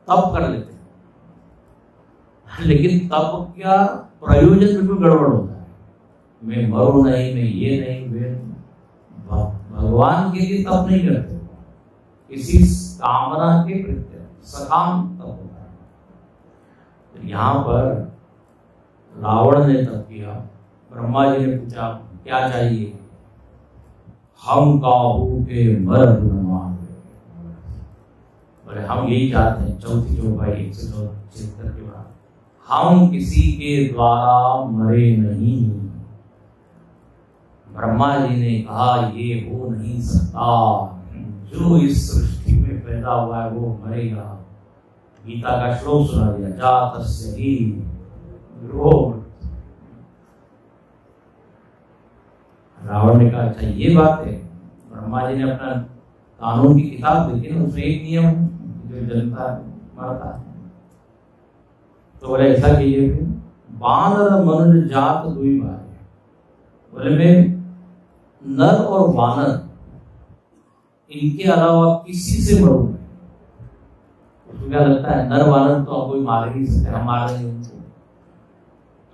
तप कर लेते हैं, लेकिन तप का प्रयोजन बिल्कुल गड़बड़ होता है। मैं मरू नहीं, मैं ये नहीं, वे भगवान के लिए तप नहीं करते, किसी कामना के प्रति सकाम तप होता है। तो यहाँ पर रावण ने तप किया। ब्रह्मा जी ने पूछा क्या चाहिए? हम काहू के मर बोले हम यही चाहते हैं। चौथी चौपाई 176 के बाद, हम किसी के द्वारा मरे नहीं। ब्रह्मा जी ने कहा ये हो नहीं सकता, जो इस सृष्टि में पैदा हुआ है वो मरेगा। गीता का श्लोक सुना दिया, जातस्य हि ध्रुवो। रावण ने कहा अच्छा ये बात है, ब्रह्मा जी ने अपना कानून की किताब देखी ना, उसमें एक नियम जो जनता मारता है, तो बोले ऐसा कीजिए फिर वानर मनुष्य जात दुई भाई, बोले मैं नर और वानर इनके अलावा किसी से बड़ू नहीं। उसको क्या लगता है नर वानर तो कोई मार ही नहीं सकते, हम मार देंगे उनको।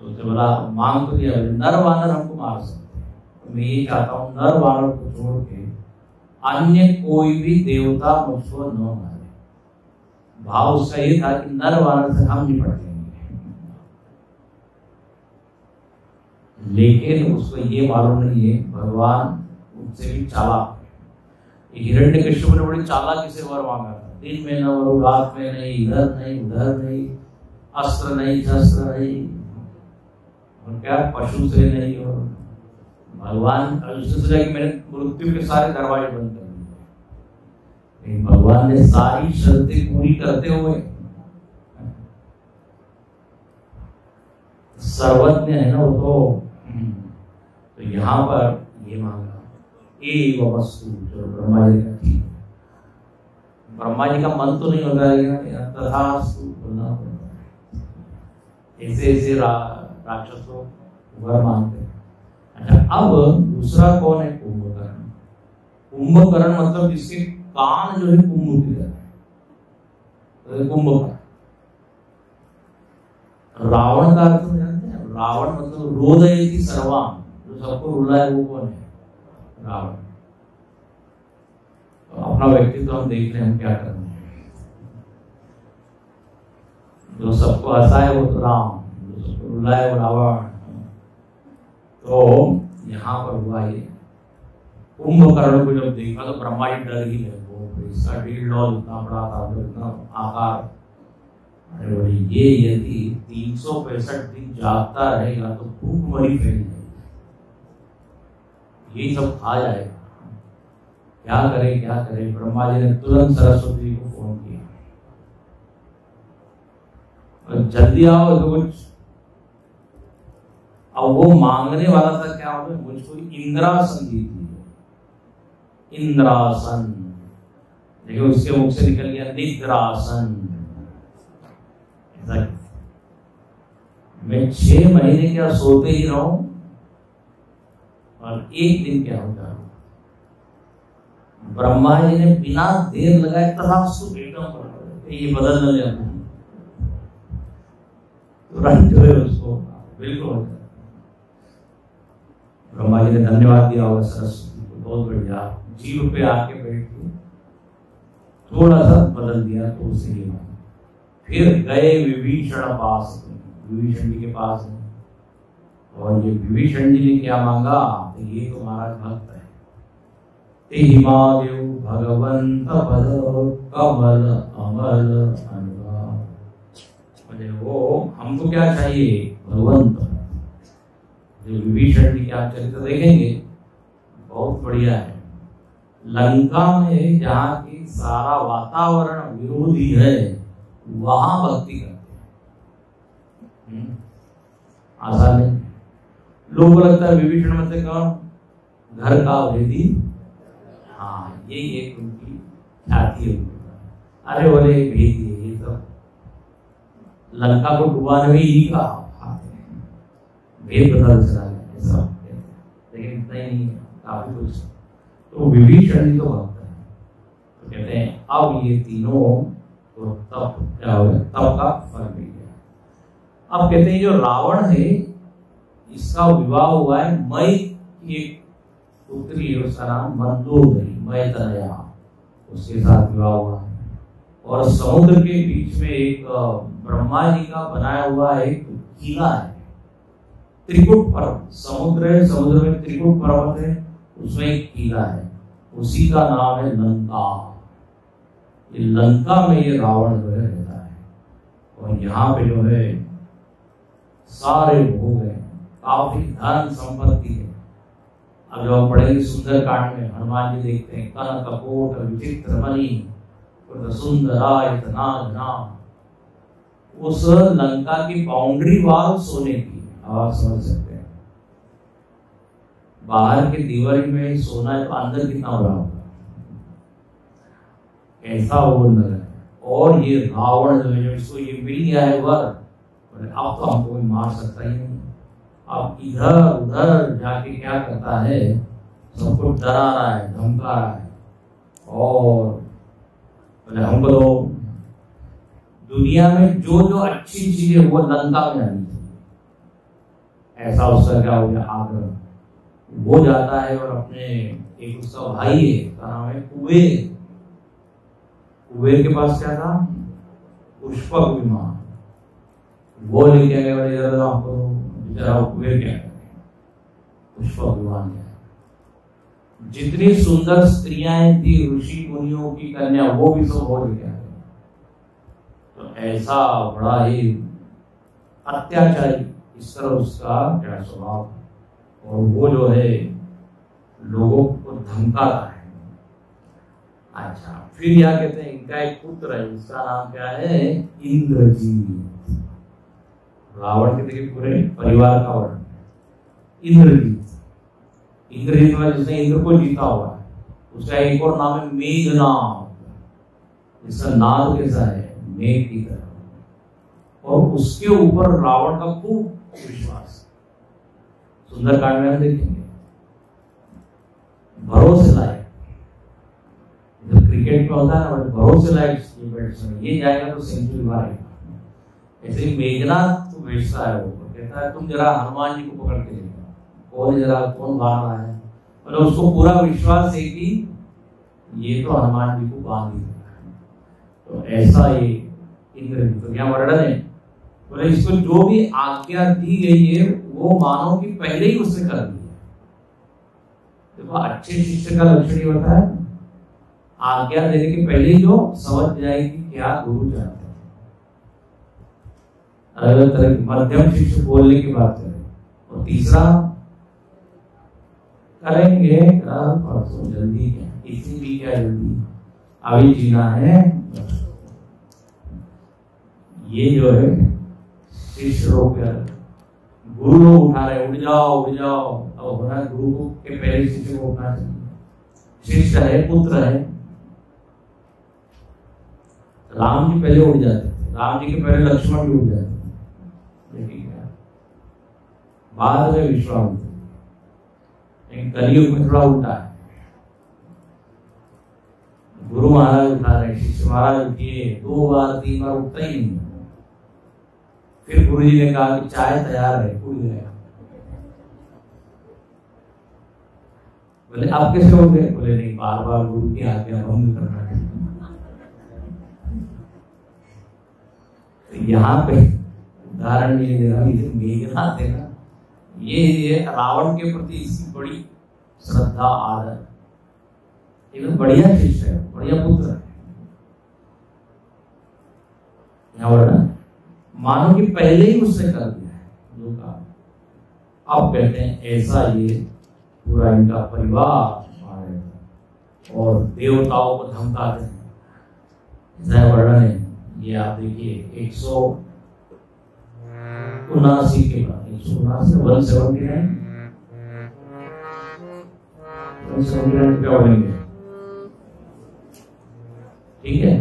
तो उसने बोला मांग तो दिया, नर वानर हमको मार सकते हैं, तो मैं ये चाहता हूँ नर वानर को छोड़ के अन्य कोई भी देवता मुझको न मारे। भाव उसका ये था कि नर वानर से हम निपट लेंगे। लेकिन उसको ये मालूम नहीं है भगवान उनसे भी चालाक है। हिरण्यकश्यप ने बड़ी चालाकी से वर मांगा था, दिन में न और रात में नहीं, इधर नहीं उधर नहीं, अस्त्र नहीं शस्त्र नहीं, और क्या पशु से नहीं। और भगवान सोचा कि मैंने मृत्यु के सारे दरवाजे बंद कर दिए, लेकिन भगवान ने सारी शर्तें पूरी करते हुए सर्वज्ञ है ना वो, तो यहाँ पर ये मांगा एक वस्तु जो ब्रह्मा जी का थी। ब्रह्मा जी का मन तो नहीं होता है तथास्तु बोलना पड़ता है, ऐसे ऐसे राक्षस लोग वर मांगते हैं। अच्छा, अब दूसरा कौन है? कुंभकर्ण। कुंभकर्ण मतलब जिसके कान जो है कुंभ की तरह है, कुंभकर्ण। रावण का अर्थ जानते हैं? रावण मतलब रोदयति सर्वान, जो सबको रुलाए वो कौन है? रावण। तो अपना व्यक्तित्व हम देख रहे हैं, हम क्या कर रहे हैं। जो सबको हंसाए वो तो राम, जो सबको रुलाए वो रावण। तो यहाँ पर हुआ ये कुंभकर्ण को जब देखा तो ब्रह्मा जी डर ही गए। वो इसका 1.5 इतना बड़ा था, इतना आकार। अरे बोले ये यदि 365 दिन जागता रहेगा तो भूखमरी फैल जाएगी, यही सब खा जाएगा। क्या करे क्या करे? ब्रह्मा जी ने तुरंत सरस्वती को फोन किया, जल्दी आओ तो कुछ। अब वो मांगने वाला था क्या होगा, मुझको इंद्रासन दीजिए, इंद्रासन। देखिए उसके मुख से निकल गया निद्रासन। मैं 6 महीने क्या सोते ही रहूं और एक दिन क्या होगा। ब्रह्मा जी ने बिना देर लगाए तथास्तु एकदम ये बदल न ले, तुरंत जो है उसको बिल्कुल। ब्रह्मा जी ने धन्यवाद दिया होगा सरस्वती को, बहुत बढ़िया। जीव पे आके बैठ के थोड़ा सा बदल दिया तो उसे ही माना। फिर गए विभीषण पास, विभीषण जी के पास है। और ये विभीषण जी ने क्या मांगा, तो ये तो महाराज भक्त है। हिमादेव भगवंत पद कमल अमल अनुराग। वो हमको क्या चाहिए? भगवंत। जो विभीषण जी के आप चरित्र देखेंगे बहुत बढ़िया है। लंका में जहाँ की सारा वातावरण विरोधी है वहां भक्ति करते हैं। आसान नहीं। लोगों को लगता है विभीषण मतलब कौन? घर का भेदी। हाँ, यही एक उनकी ख्याति है। अरे बोले भेदी है, ये सब लंका को डुबाने में ही का भेद बदल चला गया ऐसा, लेकिन इतना ही नहीं है, काफी कुछ। तो विभीषण जी तो भक्त है। तो कहते हैं अब ये तीनों तो तप क्या हो गया, तप का फल मिल गया। अब कहते हैं जो रावण है इसका विवाह हुआ है मई की एक पुत्री है, उसका नाम मंदोदरी, मय तनया, उसके साथ विवाह हुआ है। और समुद्र के बीच में एक ब्रह्मा जी का बनाया हुआ एक किला है, त्रिकुट पर्वत। समुद्र है, समुद्र में त्रिकुट पर्वत है, उसमें एक किला है, उसी का नाम है लंका। ये लंका में ये रावण जो है रहता है। और यहाँ पे जो है सारे भोग है, काफी धन संपत्ति है। अब जब हम पढ़ेंगे सुंदर कांड में हनुमान जी देखते हैं कनक कपोट विचित्र मणि सुंदरायत नाम। उस लंका की बाउंड्री वाल सोने की, आप समझ सकते हैं। बाहर के दीवारी में सोना है तो अंदर कितना बड़ा होगा, ऐसा वो नगर है। और ये रावण जो है, इसको ये मिल गया है वर, अब तो हमको कोई मार सकता ही नहीं। अब इधर उधर जाके क्या करता है, सबको डरा रहा है, धमका रहा है, और बोले हमको तो दुनिया में जो जो अच्छी चीज है वो लंका में आनी चाहिए। ऐसा उसका क्या हो गया, आग्रह। वो जाता है और अपने एक उसका भाई है, उसका नाम है कुबेर। कुबेर के पास क्या था, पुष्पक विमान। वो लेके आए, बोले आपको बेचारा कुबेर क्या करे, पुष्पक विमान क्या है। जितनी सुंदर स्त्रियां थी ऋषि मुनियों की कन्या, वो भी सब हो लेके आए। तो ऐसा बड़ा ही अत्याचारी इस तरह उसका क्या स्वभाव, और वो जो है लोगों को धमकाता है। अच्छा, फिर क्या कहते हैं, इनका एक पुत्र है, उसका नाम क्या है, इंद्रजीत। रावण के देखिए पूरे परिवार का वर्णन, इंद्रजीत। इंद्रजीत में जिसने इंद्र को जीता हुआ है, उसका एक और नाम है मेघनाद, जिसका नाद कैसा है, मेघ की तरह। और उसके ऊपर रावण का खूब विश्वास। सुंदरकांड में हम देखेंगे, भरोसे लायक, जब क्रिकेट में होता है ना, भरोसे लायक बैट्समैन, ये जाएगा तो सेंचुरी मारेगा। ऐसे ही मेघनाद तो बेचता है, वो कहता है तुम जरा हनुमान जी को पकड़ के देखो, कौन बांध रहा है। मतलब उसको पूरा विश्वास है कि ये तो हनुमान जी को बांध ही देगा। तो ऐसा ये इंद्र, तो क्या वर्णन है, बोले इसको जो भी आज्ञा दी गई है वो मानो कि पहले ही उसने कर दी है। देखो अच्छे शिष्य का लक्षण ये होता है, आज्ञा देने के पहले ही जो समझ जाएगी क्या गुरु चाहते हैं। अलग अलग तरह की मध्यम शिष्य बोलने की बात करें। और तीसरा, करेंगे कल परसों, जल्दी क्या, इसी भी क्या जल्दी, अभी जीना है। ये जो है शिष्य रोक कर गुरु लोग उठा रहे, उठ जाओ उठ जाओ। अब होना गुरु को के पहले शिष्य को उठना चाहिए। शिष्य है, पुत्र है। राम जी पहले उठ जाते थे, राम जी के पहले लक्ष्मण भी उठ जाते थे, लेकिन क्या बाद में विश्वामित्र। लेकिन कलयुग में थोड़ा उल्टा है, गुरु महाराज उठा रहे, शिष्य महाराज उठिए, 2 बार 3 बार उठता ही नहीं। फिर गुरु जी ने कहा कि चाय तैयार है, उठ गया। बोले आप कैसे उठ गए, बोले नहीं, बार बार गुरु की आज्ञा भंग करना है। तो यहाँ पे उदाहरण ये दे रहा, मेघनाद देना, ये रावण के प्रति इसकी बड़ी श्रद्धा आदर, एकदम बढ़िया शिष्य है, बढ़िया पुत्र है। यहाँ मानो कि पहले ही उसने कर दिया है जो कहा। अब कहते हैं ऐसा ये पूरा इनका परिवार और देवताओं को धमकाते हैं, ऐसा वर्णन है। ये आप देखिए 179 के बाद, 179 क्या बोलेंगे, ठीक है।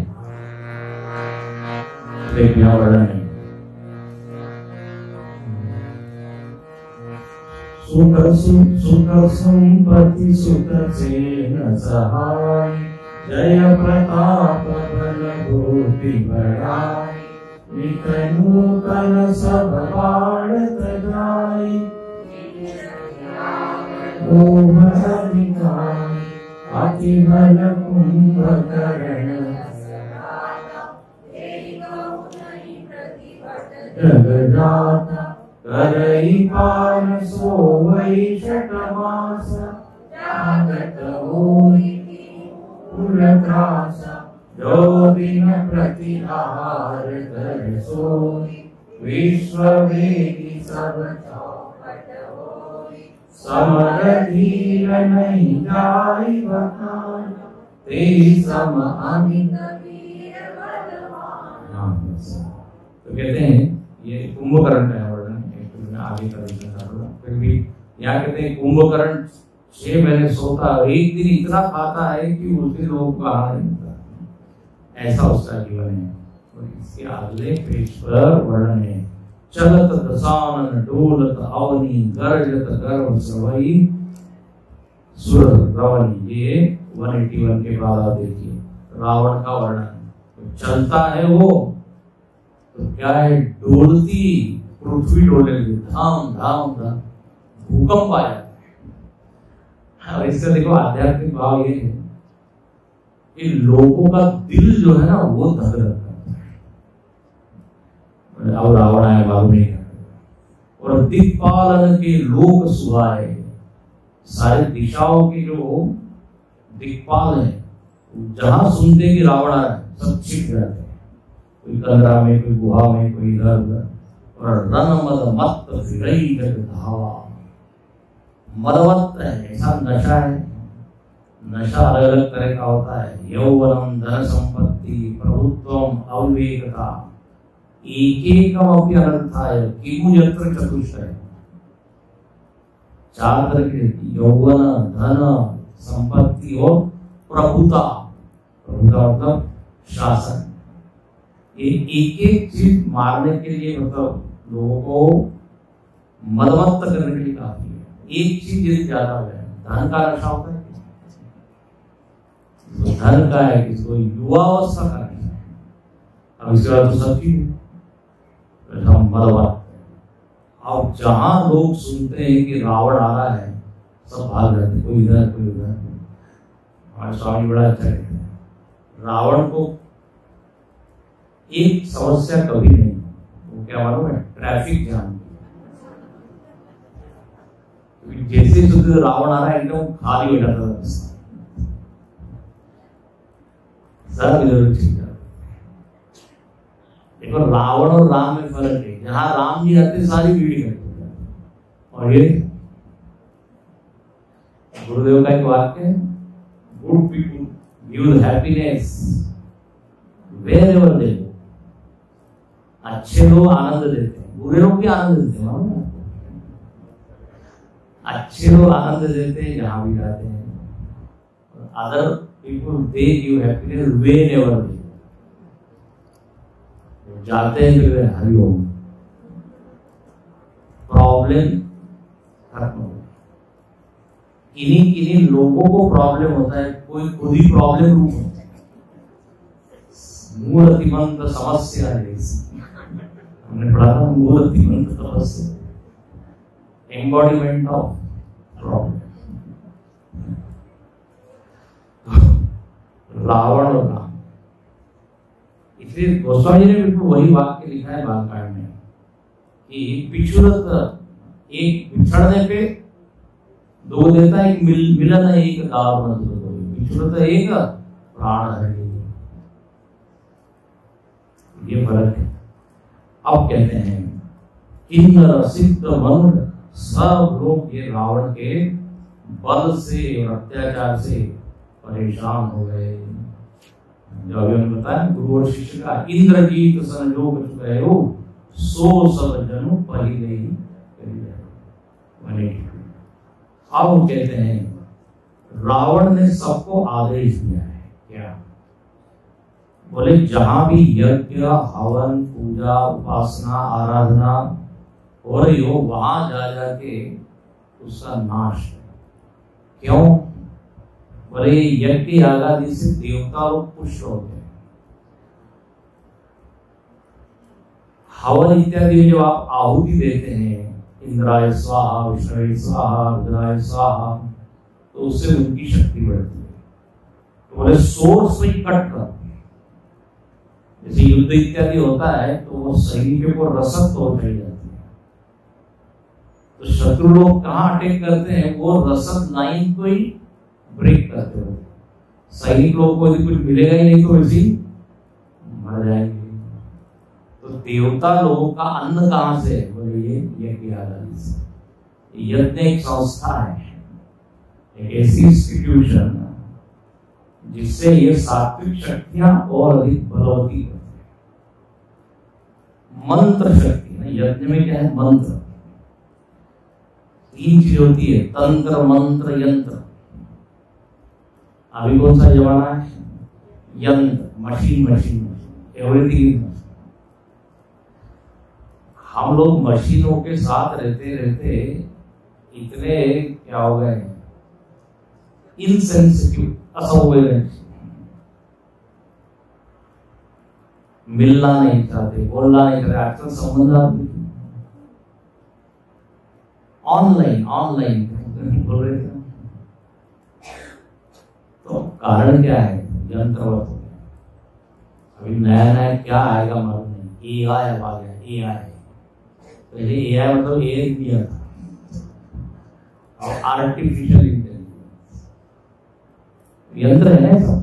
देखिए यहाँ वर्णन है, सुख संपत्ति सुख से न सहाय, जय प्रताप बल गोपी बढ़ाई, नूतन सब बाढ़ जाय, अति बल कुंभकर्ण जगदाता, करई पार सोवई शतमास, जागत होई पुरत्रास, जो दिन प्रति आहार कर सोई, विश्व वेदी सब चौपट होई, समर धीर नहीं जाई बखान, तेरी सम अमित वीर बलवान। तो कहते हैं ये कुंभकर्ण का वर्णन, आगे का फिर भी यहाँ कहते हैं कुंभकर्ण 6 महीने सोता है, एक दिन इतना खाता है कि उसके लोग का हाल नहीं होता। ऐसा उसका जीवन है। और इसके अगले पेज पर वर्णन है, चलत दशानन डोलत अवनी गर्जत गर्भ सवई सुर रावण। ये 181 के बाद आप देखिए रावण का वर्णन। चलता है वो तो क्या है, डोलती पृथ्वी डोलने लगी, धाम धाम धाम, भूकंप आया। और इसका देखो आध्यात्मिक भाव ये है कि लोगों का दिल जो है ना वो धक धक करता है। अब रावण आया मालूम नहीं करता। और दिक्पालन के लोक सुहाए, सारे दिशाओं के जो दिक्पाल है, जहां सुनते कि रावण आ रहा है सब छिप जाते हैं, कोई कमरा में, कोई गुहा में, कोई इधर उधर। और रन मद मत फिरई जग धावा, मदवत है, ऐसा नशा है। नशा अलग अलग तरह का होता है, यौवनम धन संपत्ति प्रभुत्वम अविवेकता एकेकम अपि अनर्थाय किमु यत्र चतुष्टय। 4 तरह के, यौवन, धन, संपत्ति और प्रभुता। प्रभुता मतलब शासन। ये एक एक चीज मारने के लिए, मतलब लोगों को मदमत्त करने के लिए काफी है। एक चीज यदि ज्यादा हो जाए, धन का नशा होता है, तो धन का है, किसी को युवावस्था का नशा है, अब इसके बाद तो सब चीज मदमत्त। अब जहां लोग सुनते हैं कि रावण आ रहा है सब भाग जाते, कोई इधर कोई उधर। हमारे स्वामी बड़ा अच्छा कहते हैं, रावण को एक समस्या कभी नहीं, वो क्या मालूम है, ट्रैफिक जाम। जैसे सुनते रावण आ रहा है एकदम खाली हो जाता था, सब इधर छिप जाता। देखो रावण और राम में फर्क है, जहां राम जी आते सारी भीड़ इकट्ठी हो जाती। और ये गुरुदेव का एक वाक्य है, good people give happiness wherever they go. अच्छे लोग आनंद देते हैं, बुरे लोग भी आनंद देते हैं। अच्छे लोग आनंद देते हैं जहां भी जाते हैं, other people they give happiness wherever they. जाते हैं तो हरिओम, प्रॉब्लम खत्म हो। किन्हीं किन्हीं लोगों को प्रॉब्लम होता है, कोई खुद ही प्रॉब्लम रूप होता है। मूर्तिमंत समस्या है, हमने पढ़ा था मूर्तिमंत समस्या, एम्बॉडीमेंट ऑफ प्रॉब्लम। रावण और राम, इसलिए गोस्वामी जी ने बिल्कुल वही वाक्य लिखा है बालकांड में कि पिछुरत, एक बिछड़ने पे दो देता, एक मिलन एक दारुण दो, पिछुरत एक प्राण है। ये फर्क है। अब कहते हैं किन्नर सिद्ध मनुष्य सब लोग ये रावण के बल से और अत्याचार से परेशान हो गए। जो अभी हमने बताया गुरु और शिष्य का, इंद्रजीत संजोग गए हो सो सब जनु पहिले ही करी। अब कहते हैं रावण ने सबको आदेश दिया है, क्या बोले, जहां भी यज्ञ हवन पूजा उपासना आराधना हो रही हो वहां जा जाके उसका नाश है। क्यों बोले, यज्ञ आदि से देवता लोग पुष्ट होते हैं। हवन इत्यादि जब आप आहुति देते हैं, इंद्राय स्वाहा, विष्णुवे स्वाहा, रुद्राय स्वाहा, तो उससे उनकी शक्ति बढ़ती है। तो बोले सोर्स में कट कर, जैसे युद्ध इत्यादि होता है तो वो सैनिकों को रसद पहुंचाई जाती है। तो शत्रु लोग कहाँ अटैक करते हैं, वो रसद लाइन को ही ब्रेक करते हो। सैनिक लोगों को यदि कुछ मिलेगा ही नहीं तो वैसे ही मर जाएंगे। तो देवता लोगों का अन्न कहां से, बोले ये यज्ञ आदि से। यज्ञ एक संस्था है, एक ऐसी इंस्टीट्यूशन जिससे ये सात्विक शक्तियां और अधिक बलवती होती है। मंत्र शक्ति, यज्ञ में क्या है, मंत्र। तीन चीज होती है, तंत्र मंत्र यंत्र। अभी कौन सा जमाना है? यंत्र, मशीन, एवरीथिंग। हम लोग मशीनों के साथ रहते रहते इतने क्या हो गए, इनसेंसिटिव, असंवेदनशील, मिलना नहीं चाहते, बोलना नहीं चाहते। आजकल संबंध ऑनलाइन बोल रहे थे। तो कारण क्या है? यंत्रवत हो गया। अभी नया क्या आएगा मालूम नहीं। एआई अब आ गया। एआई पहले एआई मतलब एक दिया था, और आर्टिफिशियल इंटेलिजेंस यंत्र है सब।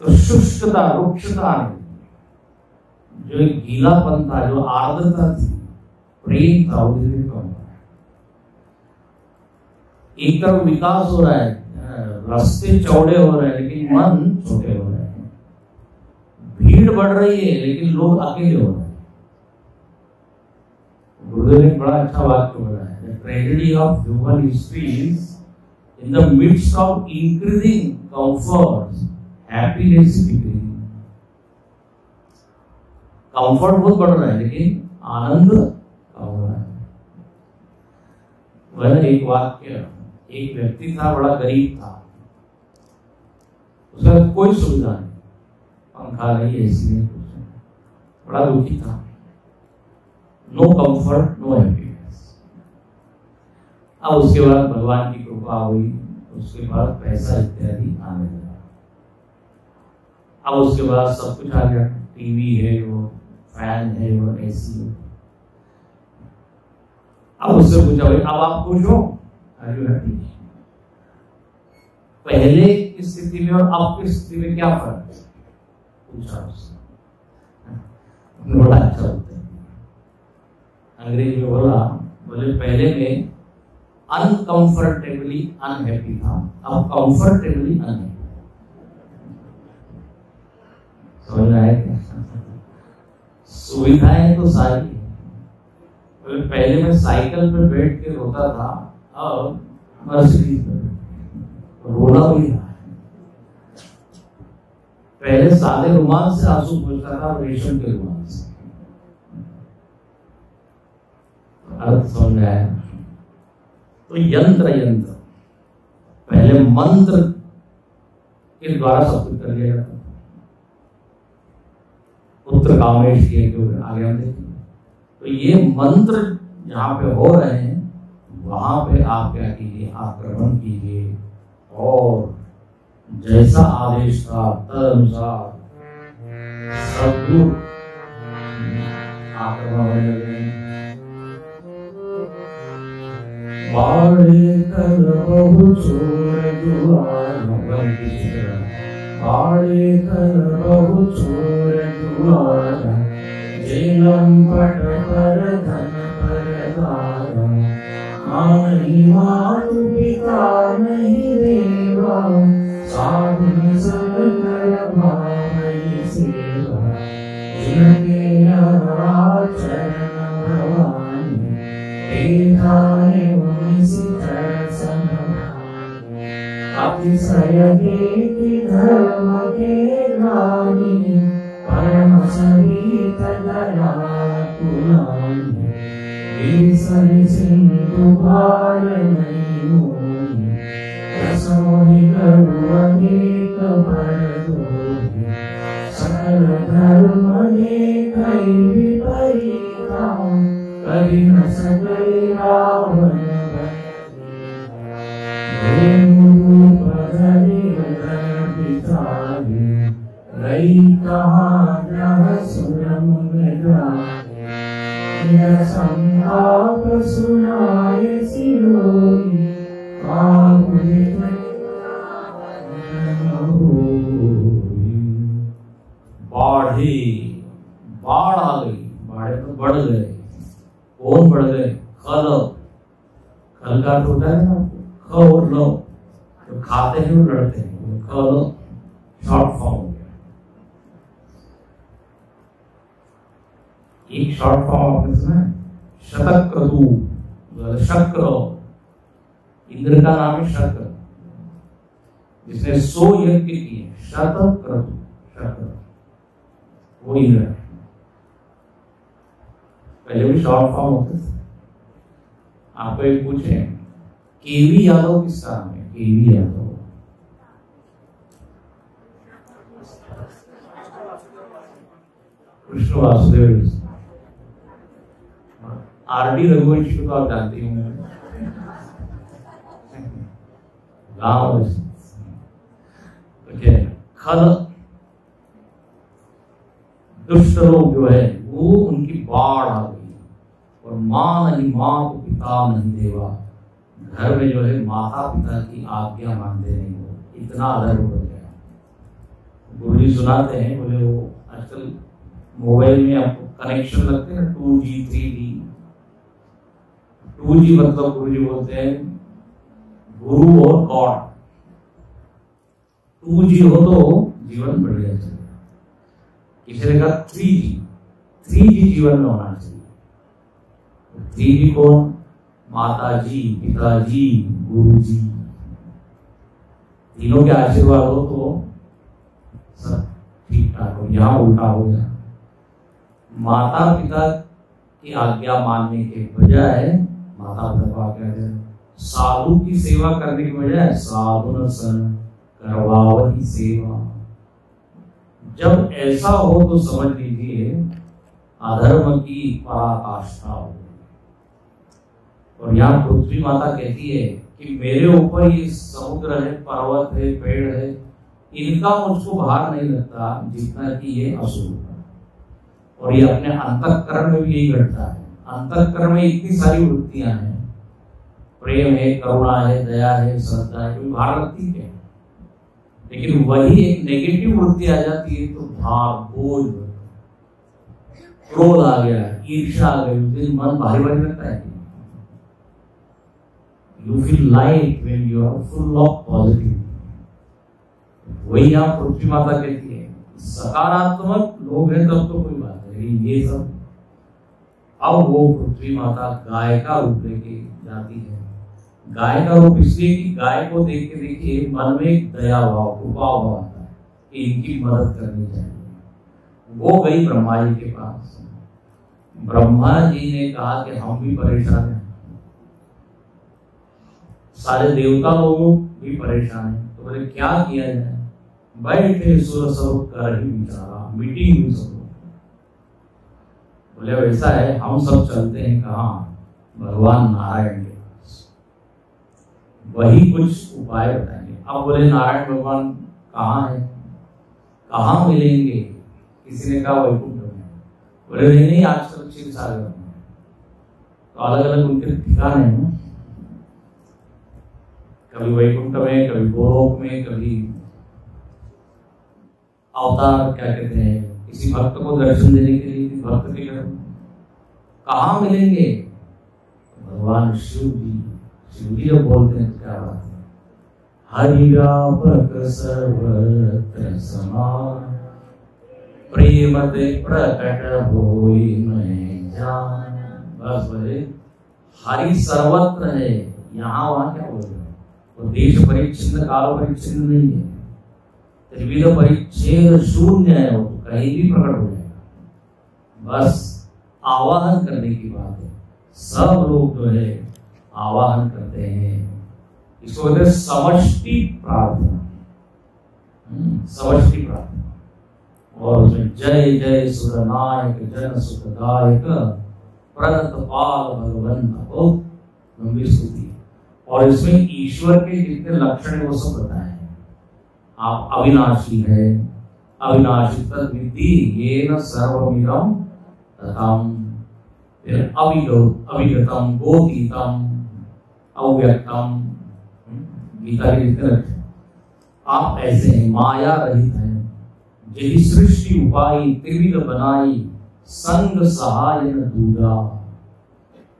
तो शुष्कता, रुक्षता, जो एक गीलापन था, जो आर्द्रता थी, प्रेम था, वो धीरे कम हो रहा है। एक तरफ विकास हो रहा है, रास्ते चौड़े हो रहे हैं, लेकिन मन छोटे हो रहे हैं। भीड़ बढ़ रही है, लेकिन लोग अकेले हो रहे हैं। गुरुदेव ने बड़ा अच्छा वाक्य बोला है, the tragedy of human history is in the midst of increasing comforts, happiness is decreasing। Comfort बहुत बढ़ रहा है, लेकिन आनंद कम हो रहा है। वह एक वाक्य, एक व्यक्ति था, बड़ा गरीब था, उसका कोई सुविधा नहीं, पंखा नहीं, एसी नहीं, कुछ नहीं, बड़ा दुखी था। No comfort, no happiness. अब उसके बाद भगवान की कृपा हुई, उसके बाद पैसा इत्यादि आने लगा। अब उसके बाद सब कुछ आ गया, टीवी है, वो फैन है, वो एसी है। अब उससे पूछा, भाई अब आप खुश हो? Are you happy? पहले की स्थिति में और अब की स्थिति में क्या फर्क है? पूछा उससे। बड़ा अच्छा होता है। अंग्रेजी में बोले पहले में अनकंफर्टेबली अनहैप्पी था, अब कंफर्टेबली अनहैप्पी। समझ में आया क्या? सुविधाएं तो सारी, पहले मैं साइकिल पे बैठ के रोता था, अब मर्सिडीज में रोना भी रहा है। पहले सादे रुमाल से आंसू पोंछता था, रेशम के रुमाल से। अर्थ समझ में आया? तो यंत्र पहले मंत्र के द्वारा सब कुछ कर लिया जाता था। पुत्र कामेश के आगे हम देखेंगे। तो ये मंत्र जहां पे हो रहे हैं, वहां पे आप क्या कीजिए, आक्रमण कीजिए, और जैसा आदेश था तदनुसार सद्गुरु आक्रमण होने लगे। बाड़े कर बहु चोर दुआर, बाड़े कर बहु चोर दुआर, जेलम पट पर धन पर दार, मारी मातु पिता नहीं देवा, साधु सब कर भावई सेवा, जिनके चरण भवानी, एधाने उन्नीसी दर्शन अतिशय की धर्म के गानी, परम सहित दया पुरानी, ईसन सिंधु भार नहीं मोही, रसोहि करु अनेक बर दोही, सकल धर्म देखै विपरीता, करि न सकै रावण रही कहाँ ग्रह सुरम संताप सुनाए सिरोई, बाढ़ आ गई, बाढ़े तो बढ़ गए। कौन बढ़ गए? खल का तो होता है ना, ख और लो, तो खाते हैं और लड़ते हैं, खल शॉर्ट फॉर्म हो गया। एक शॉर्ट फॉर्म आपने सुना है, शतक्रतु, शक्र, इंद्र का नाम है शक्र, जिसने 100 यज्ञ किए, शतक्रतु, शक्र वो इंद्र है। पहले भी शॉर्ट फॉर्म होते थे। आपको एक पूछे, केवी यादव किसका नाम है? केवी यादव कृष्ण वासुदेव। आरडी रघुवंशी को तो आप जानते ही होंगे, गांव खल दुष्ट लोग जो है वो उनकी बाढ़ आ गई, और माँ नहीं माँ को पिता नहीं देवा, घर में जो है माता पिता की आज्ञा मानते नहीं, वो इतना अधर्म हो गया। गुरुजी सुनाते हैं, बोले वो आजकल मोबाइल में आपको कनेक्शन लगते हैं 2G 3G। 2G मतलब गुरुजी बोलते हैं गुरु और गॉड। 2G हो तो जीवन बढ़िया चलेगा। किसी ने कहा 3G जीवन में होना चाहिए। 3G कौन? माता जी, पिताजी, गुरु जी, तीनों के आशीर्वाद हो तो सब ठीक ठाक हो। यहाँ उल्टा हो गया, माता पिता की आज्ञा मानने के बजाय माता पिता को आज्ञा दे, साधु की सेवा करने के बजाय साधु न सन करवावही सेवा। जब ऐसा हो तो समझ लीजिए अधर्म की पराकाष्ठा हो। और यहाँ पृथ्वी माता कहती है कि मेरे ऊपर ये समुद्र है, पर्वत है, पेड़ है, इनका मुझको भार नहीं लगता जितना कि ये असुर का। और ये अपने अंतःकरण में भी यही घटता है। अंतःकरण में इतनी सारी वृत्तियां हैं, प्रेम है, करुणा है, दया है, श्रद्धा है, कोई भार लगती है। लेकिन वही एक नेगेटिव वृत्ति आ जाती है तो भार, बोझ, क्रोध आ गया, ईर्ष्या आ गई, उस दिन मन भारी भारी लगता है। You feel light when you are full of positivity. वही यहाँ पृथ्वी माता कहती है, सकारात्मक लोग हैं तब तो कोई बात नहीं, लेकिन ये सब। अब वो पृथ्वी माता गाय का रूप लेके जाती है। गाय का रूप इसलिए कि गाय को देख के देखिए मन में एक दया भाव, कृपा भाव आता है कि इनकी मदद करनी चाहिए। वो गई ब्रह्मा जी के पास। ब्रह्मा जी ने कहा कि हम भी परेशान हैं, सारे देवता लोग भी परेशान हैं, तो बोले क्या किया जाए? बैठे सुर स्वरूप कर ही विचारा, मीटिंग हुई सब लोग। बोले वैसा है, हम सब चलते हैं कहाँ? भगवान नारायण के पास, वही कुछ उपाय बताएंगे। अब बोले नारायण भगवान कहाँ है, कहाँ मिलेंगे? किसी ने कहा वैकुंठ में। बोले नहीं, आजकल क्षीर सागर में। तो अलग अलग उनके ठिकाने हैं, कभी वैकुंठ में, कभी गोलोक में, कभी अवतार क्या कहते हैं, किसी भक्त को दर्शन देने के लिए भक्त के घर। कहाँ मिलेंगे? भगवान शिव जी जब बोलते हैं तो क्या बात है, हरिव्यापक सर्वत्र समान, प्रेम ते प्रकट होई मैं जान। बस बोले हरि सर्वत्र है, यहाँ वहां क्या बोल रहे? वो देश परिच्छिन्न, काल परिच्छिन्न नहीं है, त्रिविध परिच्छेद शून्य है, वो तो कहीं भी प्रकट हो जाएगा। बस आवाहन करने की बात है। सब लोग जो है आवाहन करते हैं, इसको कहते हैं समष्टि प्रार्थना। समष्टि प्रार्थना। और उसमें जय जय सुरनायक जन सुखदायक प्रणत पाल भगवंत, बहुत लंबी स्तुति। और इसमें ईश्वर के जितने लक्षण है वो सब बताए हैं। आप अविनाशी है, अविनाशी तद्विद्धि येन सर्वमिदं तथाम, फिर अविगतम, गोतीतम, अव्यक्तम, गीता के जितने लक्षण। आप ऐसे हैं, माया रहित हैं, यही सृष्टि उपाई त्रिविध बनाई, संग सहाय न दूजा।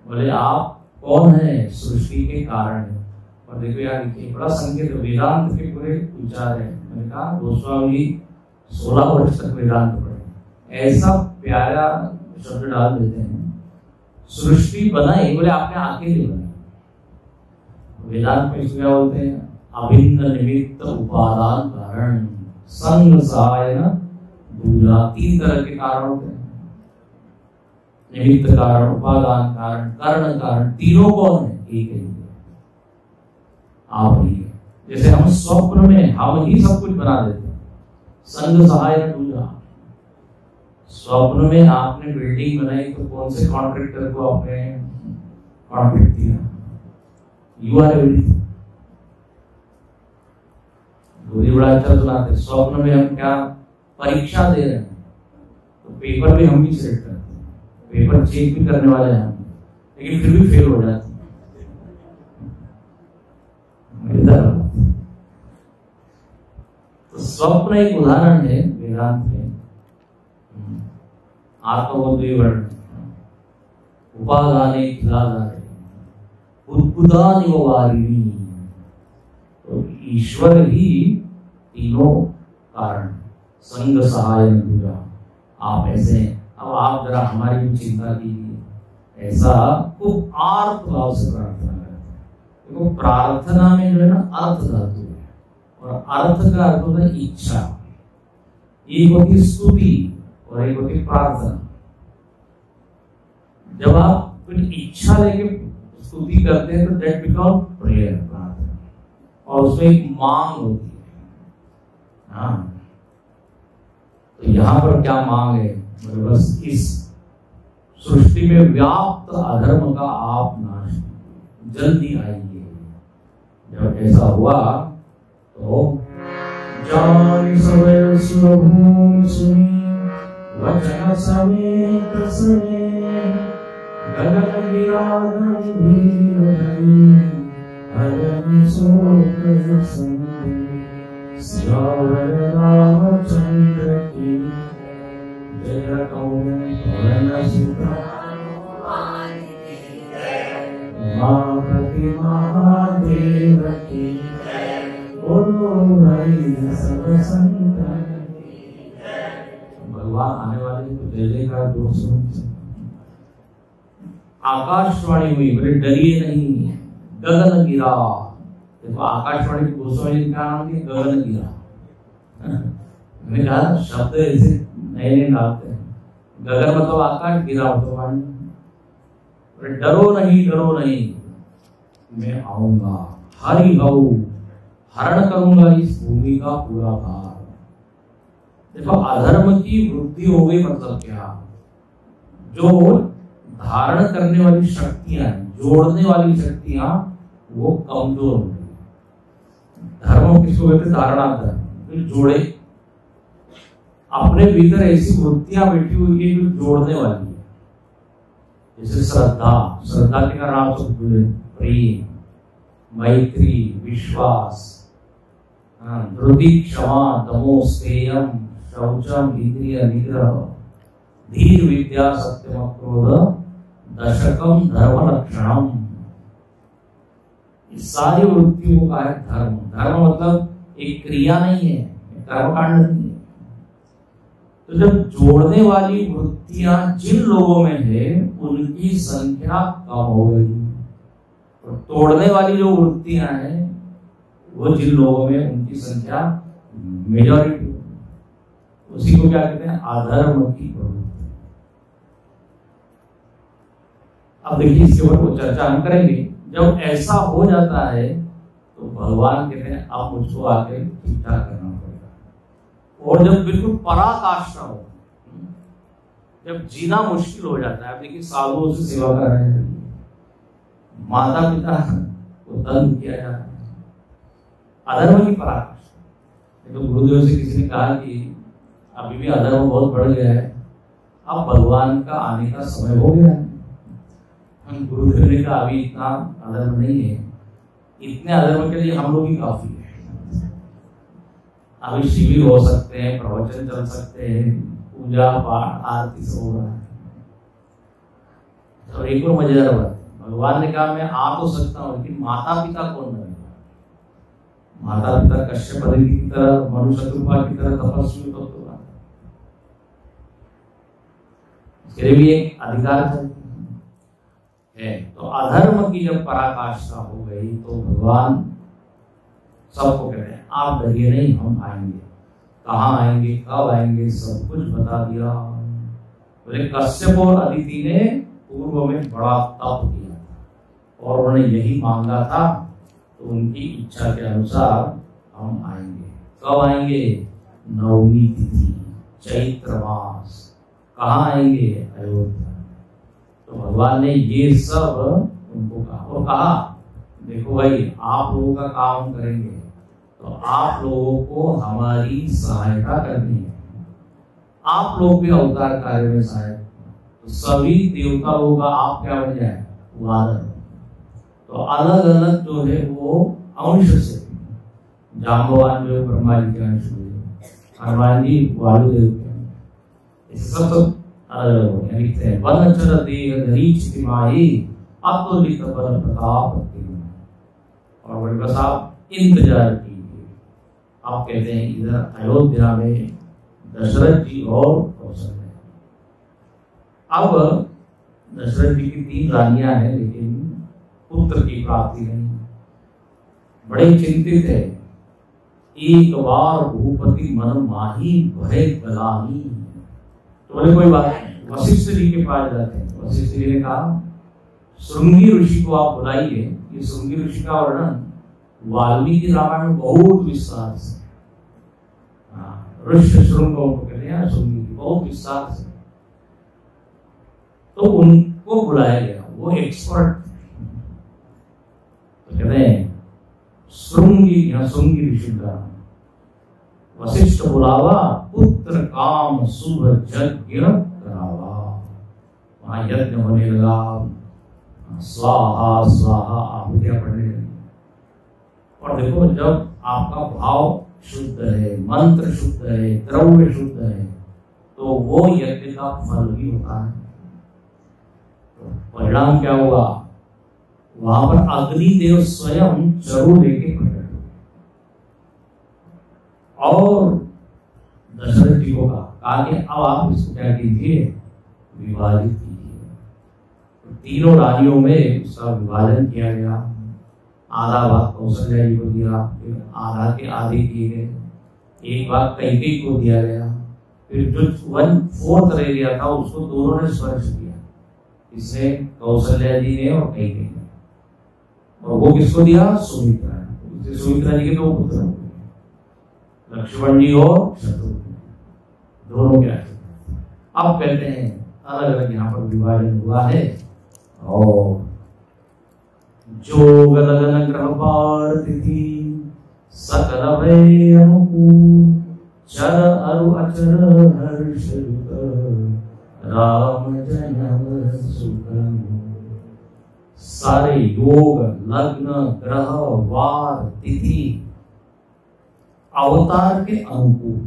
बोले आप कौन है? सृष्टि के कारण है। और देखो यार, देखिए बड़ा संकेत, वेदांत के पूरे विचार है। मैंने कहा गोस्वामी 16 वर्ष तक वेदांत पढ़े, ऐसा प्यारा शब्द डाल देते हैं। सृष्टि बनाई बोले आपने अकेले बनाई। वेदांत में इसको क्या बोलते हैं? अभिन्न निमित्त उपादान कारण संग सहायन दूजा। तीन तरह के कारण होते हैं, निमित्त कारण, उपादान कारण, कारण कारण। तीनों कौन है? एक ही है, आप ही है। जैसे हम स्वप्न में हम ही सब कुछ बना देते हैं, संग सहायन दूजा। स्वप्न में आपने बिल्डिंग बनाई तो कौन से कॉन्ट्रैक्टर को आपने कॉन्ट्रैक्ट दिया? You are everything. बड़ा अच्छा सुनाते, स्वप्न में हम क्या परीक्षा दे रहे हैं तो पेपर भी हम ही सेट करते हैं, पेपर चेक भी करने वाले हैं हम, लेकिन फिर भी फेल हो जाते हैं। तो स्वप्न एक उदाहरण है वेदांत में। आत्मबोधि वर्ण उपादाने खिलादारे उद्भुतानि वारिणी। तो ईश्वर ही तीनों कारण, संग सहाय दूजा। आप ऐसे, अब आप जरा हमारी भी चिंता कीजिए, ऐसा खूब आर्त भाव से प्रार्थना करते हैं। देखो प्रार्थना में जो है ना अर्थ धातु है, और अर्थ का अर्थ होता है इच्छा। एक होती स्तुति और एक होती प्रार्थना। जब आप कुछ इच्छा लेके स्तुति करते हैं तो दैट बिकम प्रेयर, प्रार्थना, और उसमें एक मांग होती है। हाँ, तो यहाँ पर क्या मांग है? बस इस सृष्टि में व्याप्त अधर्म का आप नाश जल्दी आइए। जब ऐसा हुआ तो जानि सवै सुभूमि सुनि वचन समेत समेत गगन गिराधन धीरधरि हरन शोक संगे सियावर रामचंद्र की जय कौन पवन सुत मां प्रति महादेव की बोलो भाई सब संतन। भगवान आने वाले तो जय का दोस्त। आकाशवाणी हुई, बोले डरिए नहीं, गगन गिरा। देखो आकाशवाणी की गोस्वामी जी का नाम है गगन गिरा। मैंने कहा शब्द ऐसे नए नए डालते हैं। गगन मतलब आकाश, गिरा मतलब वाणी। डरो नहीं, मैं आऊंगा, हरि हऊ, हरण करूंगा इस भूमि का पूरा भार। देखो अधर्म की वृद्धि हो गई मतलब क्या? जो धारण करने वाली शक्तियां, जोड़ने वाली शक्तियां, वो कमजोर हो गई। धर्म किसको कहते? धारणा धर्म, जोड़े। अपने भीतर ऐसी वृत्तियां बैठी हुई है जो जोड़ने वाली है। जैसे श्रद्धा के कारण आप सब जुड़े, प्रेम, मैत्री, विश्वास, धृति, क्षमा, तमो, स्तेयम, शौचम, इंद्रिय निग्रह, धीर, विद्या, सत्यम, क्रोध, दशकम, धर्म लक्षणम। इस सारी वृत्तियों को कहा है धर्म। धर्म मतलब एक क्रिया नहीं है, कर्मकांड नहीं है। तो जब जोड़ने वाली वृत्तियां जिन लोगों में है उनकी संख्या कम हो गई, और तोड़ने वाली जो वृत्तियां हैं वो जिन लोगों में उनकी संख्या मेजॉरिटी। उसी को क्या कहते हैं? अधर्म की प्रवृत्ति। अब देखिए इसके ऊपर वो चर्चा हम करेंगे। जब ऐसा हो जाता है तो भगवान कहते हैं अब मुझको आके ठीक ठाक करना पड़ेगा। और जब बिल्कुल पराकाष्ठा हो, जब जीना मुश्किल हो जाता है, देखिए साधुओं से सेवा कर रहे हैं, माता पिता को दंड किया जा रहा है, अधर्म की पराकाष्ठा। तो गुरुदेव से किसी ने कहा कि अभी भी अधर्म बहुत बढ़ गया है, अब भगवान का आने का समय हो गया है। हम गुरुदेव ने कहा अभी इतना अधर्म नहीं है, इतने अधर्म के लिए हम लोग ही काफी है। अभी शिविर हो सकते हैं, प्रवचन चल सकते हैं, पूजा पाठ आरती सब हो रहा है। तो एक और मजेदार बात, भगवान ने कहा मैं आ तो सकता हूँ, लेकिन माता पिता कौन बनेगा? माता पिता कश्यप आदि की तरह, मनु शत्रुपा की तरह तपस्वी तो इसके लिए भी एक अधिकार चाहिए। है। तो अधर्म की जब पराकाष्ठा हो गई तो भगवान सबको कह रहे हैं आप डरिए नहीं, हम आएंगे। कहाँ आएंगे, कब आएंगे, सब कुछ बता दिया। बोले कश्यप और अदिति ने पूर्व में बड़ा तप किया था और उन्होंने यही मांगा था, तो उनकी इच्छा के अनुसार हम आएंगे। कब आएंगे, नवमी तिथि, चैत्र मास। कहाँ आएंगे, अयोध्या। तो भगवान ने ये सब उनको कहा और कहा देखो भाई आप लोगों का काम करेंगे तो आप लोगों को हमारी सहायता करनी है। आप लोग भी अवतार कार्य में सहायक, तो सभी देवता लोगों का आप क्या बन जाए, वानर। तो अलग अलग जो है वो अंश से, जाम्बवान जो ब्रह्मा जी के अंश हुए, हनुमान जी वायुदेव के, सब अलग अलग हो लिखते हैं। वन चर देह धरी चितिमाही अतुलित बल प्रताप। और बोले बस आप इंतजार कीजिए। आप कहते हैं इधर अयोध्या में दशरथ जी और कौशल्या। अब दशरथ जी की 3 रानियां हैं लेकिन पुत्र की प्राप्ति नहीं। बड़े चिंतित है। एक बार भूपति मन माही भय गलानी। तो बोले कोई बात नहीं, वशिष्ठ जी के पास जाते हैं। वशिष्ठ जी ने कहा श्रृंगी ऋषि को आप बुलाइए। ये श्रृंगी ऋषि का वर्णन वाल्मीकि रामायण में बहुत विस्तार से, ऋषि श्रृंग को कहते हैं, श्रृंगी बहुत विस्तार से। तो उनको बुलाया गया, वो एक्सपर्ट। तो कहते हैं श्रृंगी या श्रृंगी ऋषि का वशिष्ठ बुलावा, पुत्र काम शुभ यज्ञ करावा। वहां यज्ञ होने लगा, स्वाहा स्वाहा आहुतियां पढ़ने लगी। और देखो जब आपका भाव शुद्ध है, मंत्र शुद्ध है, द्रव्य शुद्ध है, तो वो यज्ञ का फल भी होता है। तो परिणाम क्या हुआ, वहां पर अग्निदेव स्वयं चरु लेके प्रकट हुए और दशरथ जी को कहा कि अब आप इसको क्या कीजिए, विभाजित कीजिए। तो तीनों रानियों में उसका विभाजन किया गया। आधा भाग कौशल्या जी को दिया, फिर आधा के आधे किए गए, एक भाग कैकेयी को दिया गया, फिर जो 1/4 रह गया था उसको दोनों ने स्पर्श किया। इससे कौशल्या जी ने और कैकेयी ने। और वो किसको दिया, सुमित्रा ने। सुमित्रा जी के 2 पुत्र हुए, लक्ष्मण जी और शत्रुघ्न, दोनों के। अब कहते हैं अलग अलग यहाँ पर विभाजन हुआ है। और जोग लगन ग्रह पार तिथि सकल भय अनुकूल, चर अरु अचर हर्ष राम जन्म सुखम। सारे योग लग्न ग्रह वार तिथि अवतार के अनुकूल,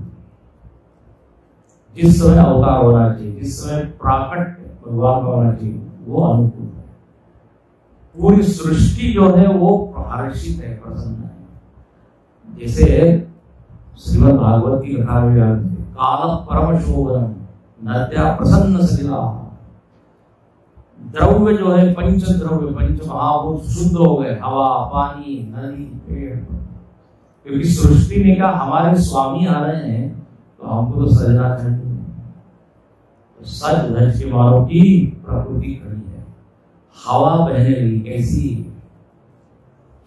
जिस समय अवतार होना चाहिए, जिस समय प्राकट भगवान का होना चाहिए, वो अनुकूल है। पूरी सृष्टि जो है वो हर्षित है, प्रसन्न है। जैसे श्रीमद् भागवत की कथा में काल परम शोभनम नद्या प्रसन्न सलिला। द्रव्य जो है पंच द्रव्य, पंच महाभूत शुद्ध हो गए, हवा, पानी, नदी, पेड़। क्योंकि सृष्टि ने कहा हमारे स्वामी आ रहे हैं तो हमको तो सजना चाहिए। तो सज धज के मानो की प्रकृति खड़ी है, हवा बहने लगी। कैसी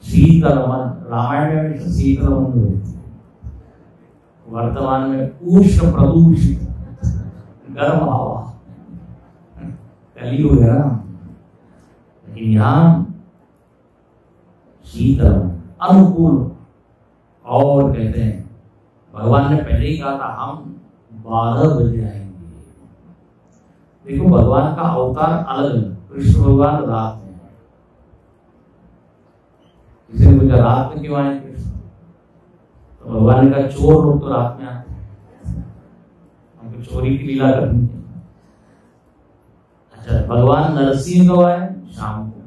शीतल मन, रामायण में शीतल मन हुए, वर्तमान में उष्ण प्रदूषित गर्म हवा, कली हो गया ना। लेकिन यहाँ शीतल अनुकूल। और कहते हैं भगवान ने पहले ही कहा था हम 12 बजे आएंगे। देखो भगवान का अवतार अलग अलग। कृष्ण भगवान रात में, किसी ने पूछा रात में क्यों आए कृष्ण, तो भगवान ने कहा चोर लोग तो रात में आते हैं, हमको चोरी की लीला करनी है। अच्छा, भगवान नरसिंह कब आए, शाम को,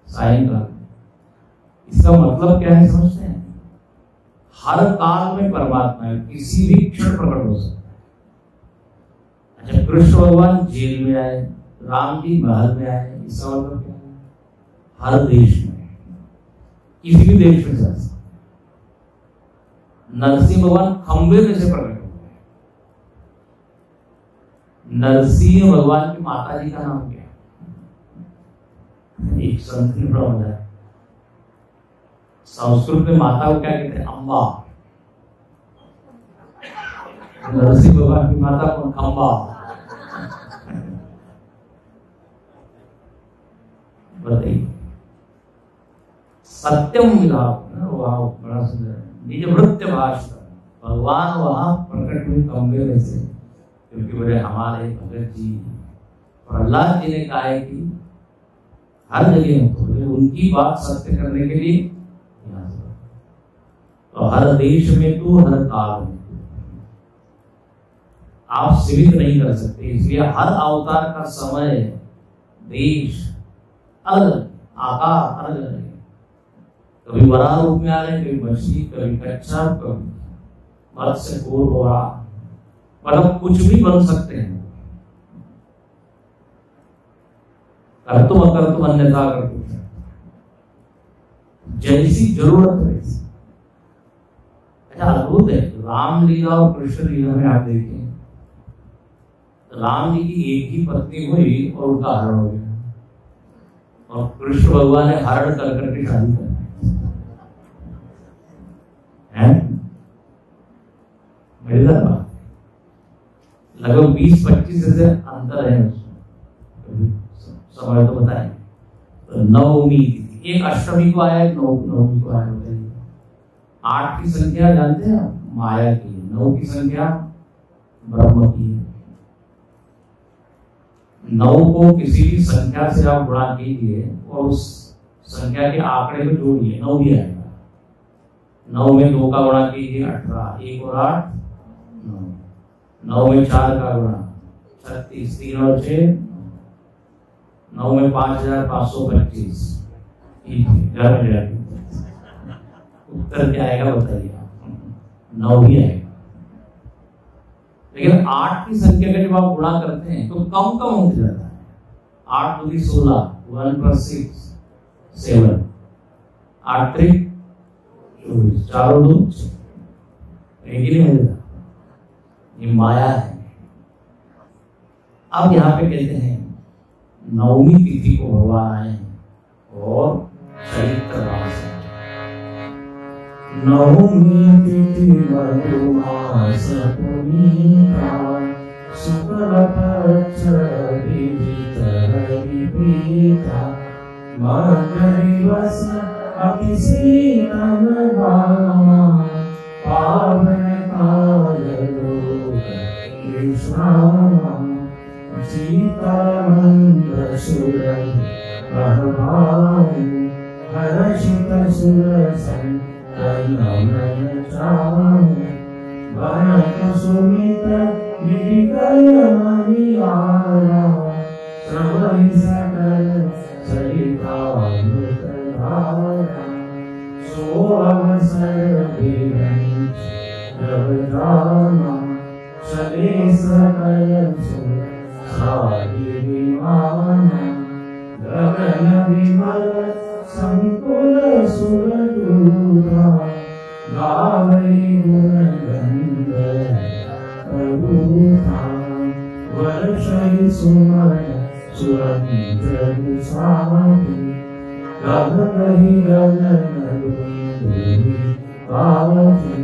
सायंकाल। इसका मतलब क्या है समझते हैं, हर काल में परमात्मा है, किसी भी क्षण प्रकट हो सकता है। अच्छा, कृष्ण भगवान जेल में आए, राम जी महल में आए, इसका मतलब क्या है? हर देश में, किसी भी देश में जा सकते। नरसिंह भगवान खंबे में से प्रकट हुए। नरसिंह भगवान की माता जी का नाम क्या है? एक संत ने पढ़ा हुआ है, संस्कृत में माता को क्या कहते हैं? अम्बा। नरसिंह भगवान की माता को खंबा। बताइए, सत्यम विलाप, वहां बड़ा सुंदर निज भृत्य भाषण, भगवान वहां प्रकट हुए खंबे में से, क्योंकि बोले हमारे भगत जी प्रहलाद जी ने कहा है कि हर जगह तो उनकी बात सत्य करने के लिए, तो हर देश में तू, हर काल में आप सीमित नहीं कर सकते। इसलिए हर अवतार का समय, देश अलग, आकार अलग अलग है। कभी वराह रूप में आ रहे, कभी मछली, कभी कच्छप, कभी मत्स्य, कूर्म, मतलब कुछ भी बन सकते हैं। कर्तुम अकर्तुम अन्यथा कर्तुम, जैसी जरूरत वैसी। अच्छा, अद्भुत है। रामलीला और कृष्ण लीला में आप देखें, राम जी की एक ही पत्नी हुई और उनका हरण हो गया, और कृष्ण भगवान ने हरण कर करके शादी कर लगभग 20-25 से अंतर है उसमें, समय तो बताएं। तो नवमी तिथि, एक अष्टमी को आया, एक नवमी को आया। बताइए, 8 की संख्या जानते हैं माया की, 9 की संख्या ब्रह्म की है। 9 को किसी भी संख्या से आप गुणा कीजिए और उस संख्या के आंकड़े में जोड़िए, 9 भी आएगा। 9 में 2 का गुणा कीजिए 18, 1 और 8 9, 9 में 4 का गुणा 36, 3 और 6 9 में 5525। घर में जाके उत्तर क्या आएगा बताइए आप? 9 ही आएगा। लेकिन 8 की संख्या का जब आप गुणा करते हैं तो कम कम होते जाता है। 8 दूनी 16, 1 + 6 7, 8 × 3 24, 4 और 2 6। एक ही नहीं मिलता, ये माया है। अब यहाँ पे कहते हैं नवमी तिथि को भगवान आए और चैत्र मास है। नवमी तिथि मधुमास पुनीता, शुक्ल पक्ष विदित हरिप्रीता, मकर दिवस अति शीतल भामा, पावन काल लोक विश्रामा, सीतामंद सुर प्रभाव, हर्षित सुर संतन चाहु, भरत सुमित विकल मणियारा, श्रवण सकल सरितामृत धारा, सो अवसर विरंच रवदाना, चले सकल सुर साहि विमाना, गगन विमल संकुल सुर दूरा, गावै गुण गंध प्रभुता, वर्षै सुमन सुरंजन साहि, गगहि गगन दुहि पावति,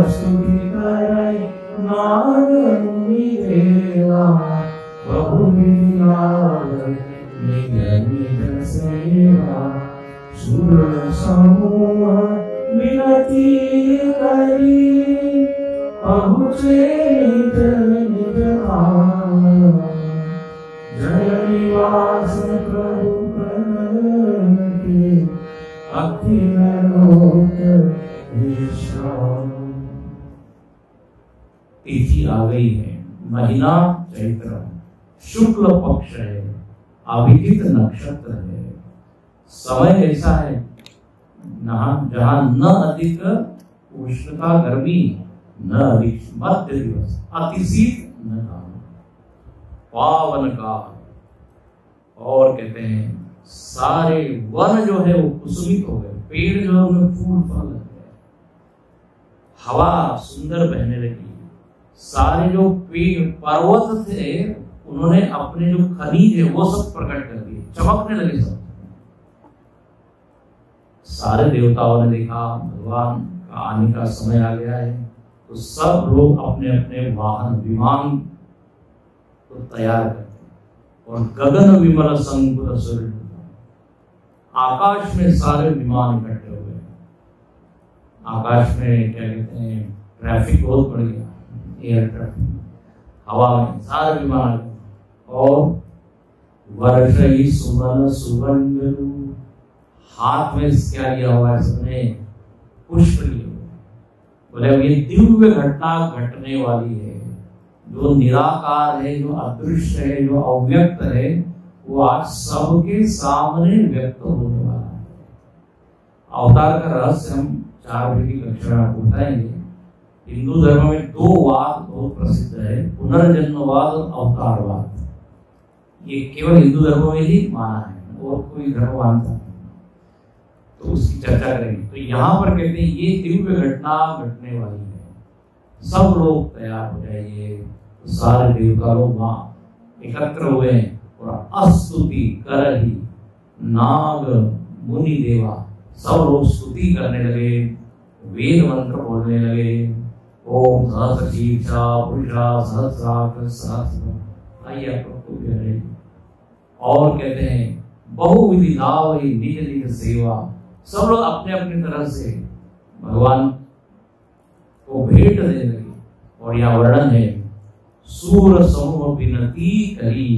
स्तुति करै नाग मुनि देवा, बहु विलाप निज निज सेवा, सुर समूह विनती करी, पहुँचे निज निज धाम, जय निवास प्रभु के, अखिल लोक विश्राम। तिथि आ गई है, महीना चैत्र, शुक्ल पक्ष है, अभिजित नक्षत्र है, समय ऐसा है जहां न अधिक उष्णता गर्मी, न अधिक मध्य दिवस, अतिशीत न पावन काल, और कहते हैं सारे वन जो है वो कुसुमित हो गए, पेड़ जो है उनमें फूल फल लग गए, हवा सुंदर बहने लगी, सारे जो पेड़ पर्वत थे उन्होंने अपने जो खनिज है वो सब प्रकट कर दिए, चमकने लगे सब। सारे देवताओं ने देखा भगवान का आने का समय आ गया है, तो सब लोग अपने अपने वाहन विमान को तैयार करते और गगन विमल संकुल सूर्य, आकाश में सारे विमान इकट्ठे हो गए। आकाश में क्या कहते हैं ट्रैफिक बहुत बढ़ गया, एयर ट्रैफिक, हवा में सारे विमान आ गए। और वर्षई सुमन सुवर्ण, हाथ में क्या लिया हुआ है सबने, पुष्प लिए हुए। बोले अब ये दिव्य घटना घटने वाली है, जो निराकार है, जो अदृश्य है, जो अव्यक्त है, वो आज सबके सामने व्यक्त होने वाला है। अवतार का रहस्य हम 4 बजे की कक्षा में आपको बताएंगे। हिंदू धर्म में 2 वाद बहुत प्रसिद्ध है, पुनर्जन्मवाद और अवतारवाद। ये केवल हिंदू धर्म में ही माना है, और कोई धर्म मानता नहीं, तो उसकी चर्चा करेंगे। तो यहाँ पर कहते हैं ये दिव्य घटना घटने वाली है, सब लोग तैयार हो जाइए। तो सारे देवता लोग वहां एकत्र हुए और अस्तुति कर ही नाग मुनि देवा सब लोग स्तुति करने लगे, वेद मंत्र बोलने लगे, ओम सहस्र शीर्षा पुरुषा सहस्राक्ष सहस्र। आइए आपको भी, और कहते हैं बहुविधि लावई निज निज सेवा, सब लोग अपने अपने तरह से भगवान को भेंट देने लगे। और यहाँ वर्णन है सूर समूह विनती करी,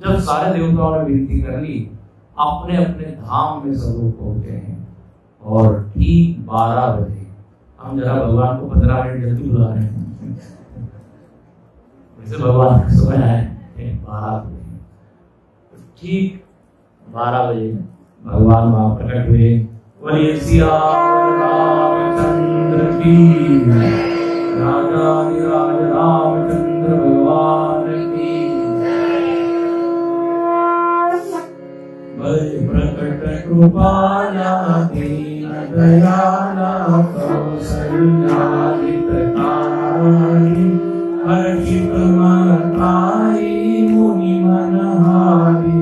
जब सारे देवताओं ने विनती कर ली, अपने अपने धाम में सब लोग पहुंचे हैं। और ठीक 12 बजे, हम जरा भगवान को 15 मिनट जल्दी बुला रहे हैं, वैसे भगवान का समय है 12 बजे। ठीक 12 बजे भगवान वहां प्रकट हुए। बोलिए सिया रामचंद्र की, राजाधिराज रामचंद्र भगवान की। बलि प्रकट कृपाला दीन दयाला कौसल्यादितकारी, हर्षित मनकारी मुनि मनहारी,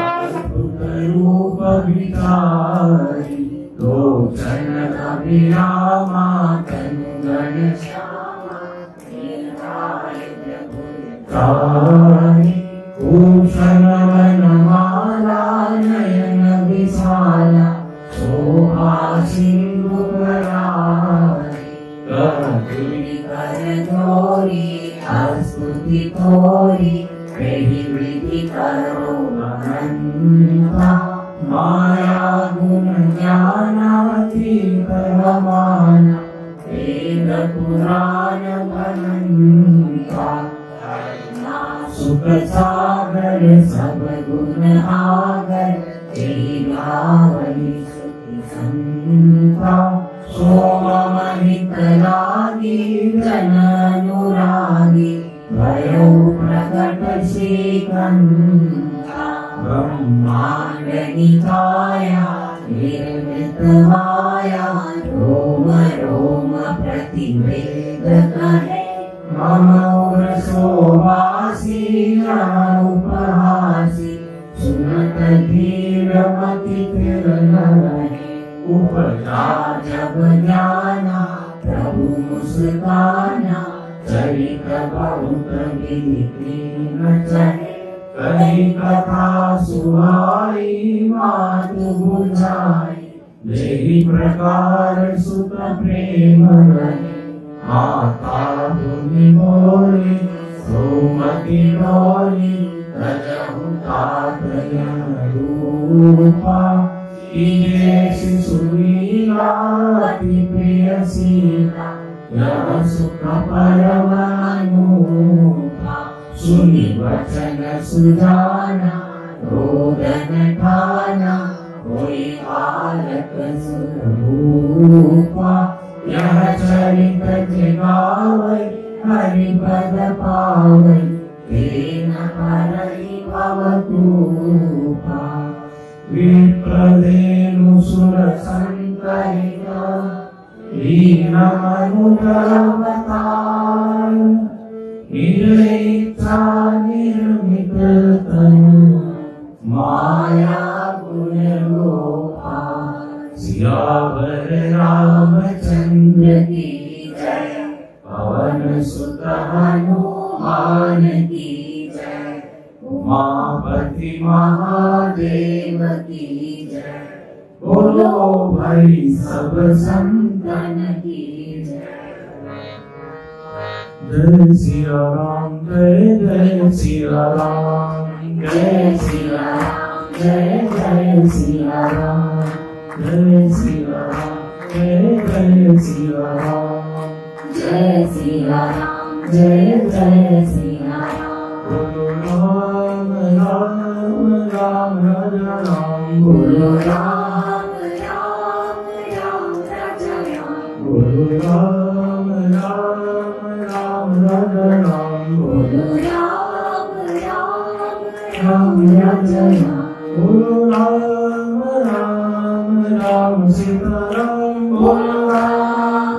अद्भुत रूप विचारी, लोचन अभिरामा कंगन श्यामा, भूषण वनमाला नयन विशाला, शोभा सिंधु कर जोरी, स्तुति तोरी, विधि करो अनंता, माया गुण ज्ञानाति परमाना, वेद पुराण अनंता, सुख सागर सब गुण आगर, गावली सुखी संता, सोमहित लागी जन अनुरागी, भयो प्रकट श्रीकंता, ब्रह्मांड निकाया निर्मित माया, रोम रोम प्रतिवेद करे, मम उर शोभासी उपहासी, सुनत धीर मति फिर नरहि, उपजा जब ज्ञाना प्रभु मुस्काना, चरित बहुत विधिन चले, कही कथा सुहाई मातु बुझाई, देहि प्रकार सुत प्रेम रहे, माता भूमि बोली सोमति डोली, तजहु तात रूपा, शिशुलीला अति प्रिय सीता, यह सुख परम अनूठा, सुनि वचन सुजाना, रोदन ठाना, कोई बालक स्वरूपा, यह चरित जगावै हरि पद पावै, तेन परहि भवतूपा विप्रदेनु सुरसंकरित लीनमनुतरवतार निर्मिता निर्मित तनु माया गुणरूपा सियावर रामचंद्र की जय पवन सुत हनुमान की जय उमापति महादेव की जय बोलो भाई सब संतन की जय जय सिया राम जय जय सिया राम जय सिया राम जय जय सिया राम जय सिया राम जय जय सिया राम जय सिया राम जय जय सिया राम बोलो राम राम राम राम बोलो राम राम राम राम बोलो राम राम राम राम बोलो राम राम राम राम बोलो राम राम राम सीताराम बोलो राम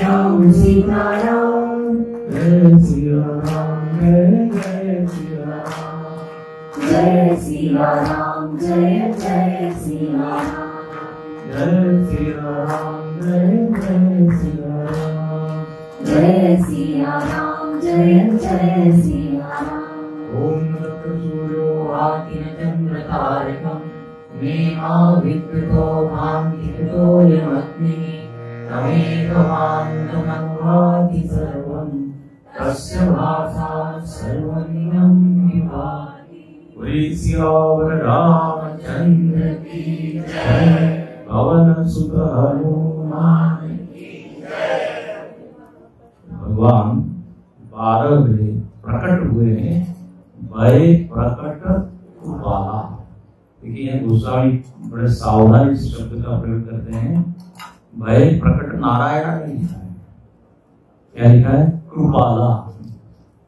राम सीताराम जय सिया राम जय जय सिया राम जय सिया राम जय जय सिया राम जय सिया राम जय जय सिया राम जय सिया राम जय जय सिया राम ओम तत्सूर्यो आदित्यचंद्रतारकं मेघाविद्युतो भान्तितो यमग्निः तमेकमान्तमनुभाति सर्वं तस्य भासा सर्वमिदं विभाति बोलिए सियावर रामचंद्र की जय पवन सुत हनुमान की जय। भगवान 12 बजे प्रकट हुए हैं, भय प्रकट कृपाला। देखिए गोस्वामी बड़े सावधानी से शब्द का प्रयोग करते हैं। भय प्रकट नारायण नहीं लिखा है, क्या लिखा है? कृपाला।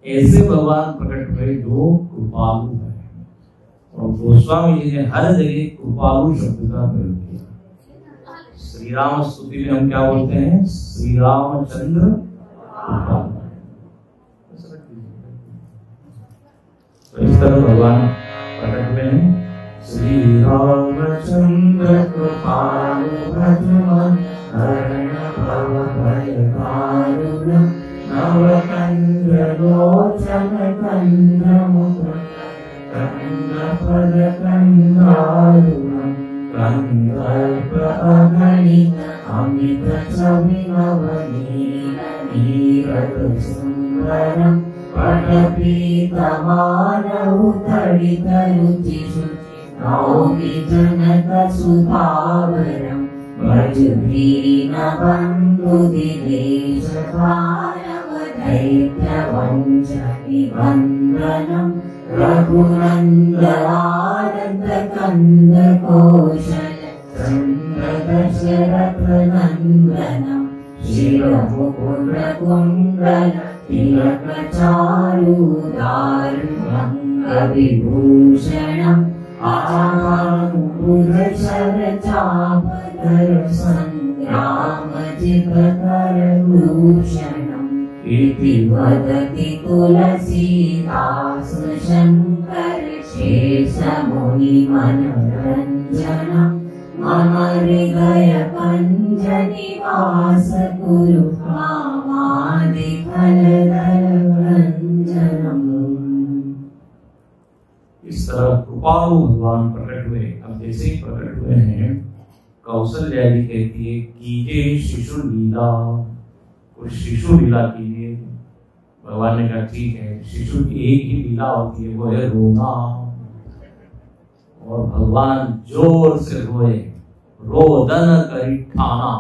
ऐसे भगवान प्रकट हुए जो कृपालु है। और गोस्वामी जी ने हर जगह कृपालु शब्द का प्रयोग किया। श्री राम स्तुति में हम क्या बोलते हैं? श्री रामचंद्र कृपालु। तो इस तरह भगवान प्रकट हुए हैं। श्री रामचंद्र कृपालु भजमन हरण भव भय दारुण नवकंद्र लोचन कंद्र मुख कंद्र पद कंद्रारुणं कंदर्प अगणित अमित छविनवनीत नीरद सुंदरं पटपीतमानौतडितरुचिषु नौमिजनकसुधावरं व्रजभीनबन्धुदिदेशभारवदैत्यवञ्चनिबन्धनं रघुनन्दनानन्दकन्दकोशल चन्द्रदशरथनन्दनं शिरमुकुटकुण्डल तिलकचारुदारुणं आङ्गविभूषणं इति वदति तुलसीदास शङ्कर शेषमुनिमनोरञ्जनं मम हृदय पञ्जनिवास कुरु इस तरह कृपालु भगवान प्रकट हुए। अब जैसे ही प्रकट हुए हैं, कौशल्या जी कहती है कीजिए शिशु लीला, कुछ शिशु लीला कीजिए। भगवान ने कहा ठीक है। शिशु की एक ही लीला होती है, वो है रोना। और भगवान जोर से रोए, रोदन करी ठाना।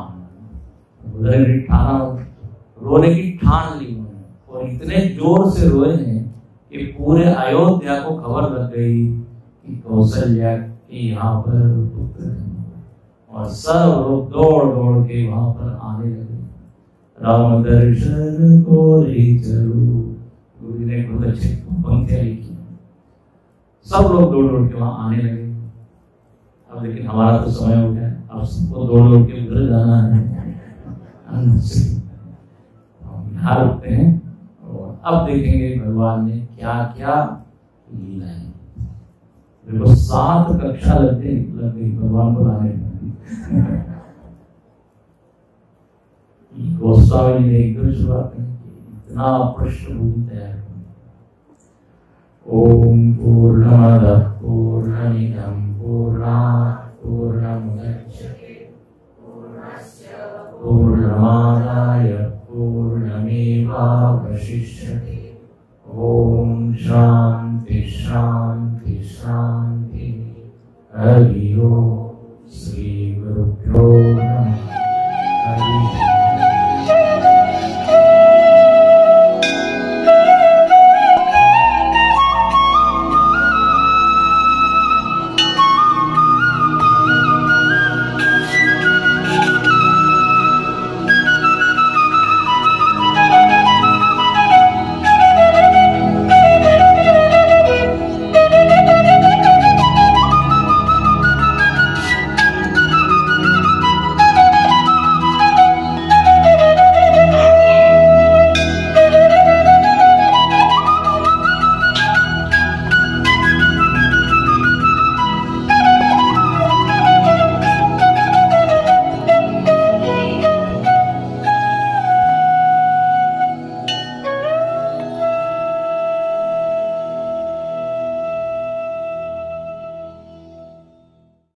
रोने की ठान ली उन्होंने, और इतने जोर से रोए हैं कि पूरे अयोध्या को खबर लग गई कि कौशल्या के यहाँ पर पुत्र है। और सब लोग दौड़ दौड़ के वहां पर आने लगे। राम दर्शन को ले चलो, गुरु ने बहुत अच्छे पंक्तियां लिखी। सब लोग दौड़ दौड़ के वहां आने लगे। अब लेकिन हमारा तो समय हो गया, अब सबको दौड़ दौड़ के उधर जाना है। यहाँ रुकते हैं और अब देखेंगे भगवान ने क्या क्या लीला है। देखो 7 कक्षा लग गई भगवान को लाने में। गोस्वामी ने एकदम शुरुआत में इतना पृष्ठभूमि तैयार कर। ओम पूर्णमदः पूर्णमिदं पूर्णात् पूर्णमुदच्यते पूर्णमादाय पूर्णमेवावशिष्यते। ओम शांति शांति शांति। हरि ओम।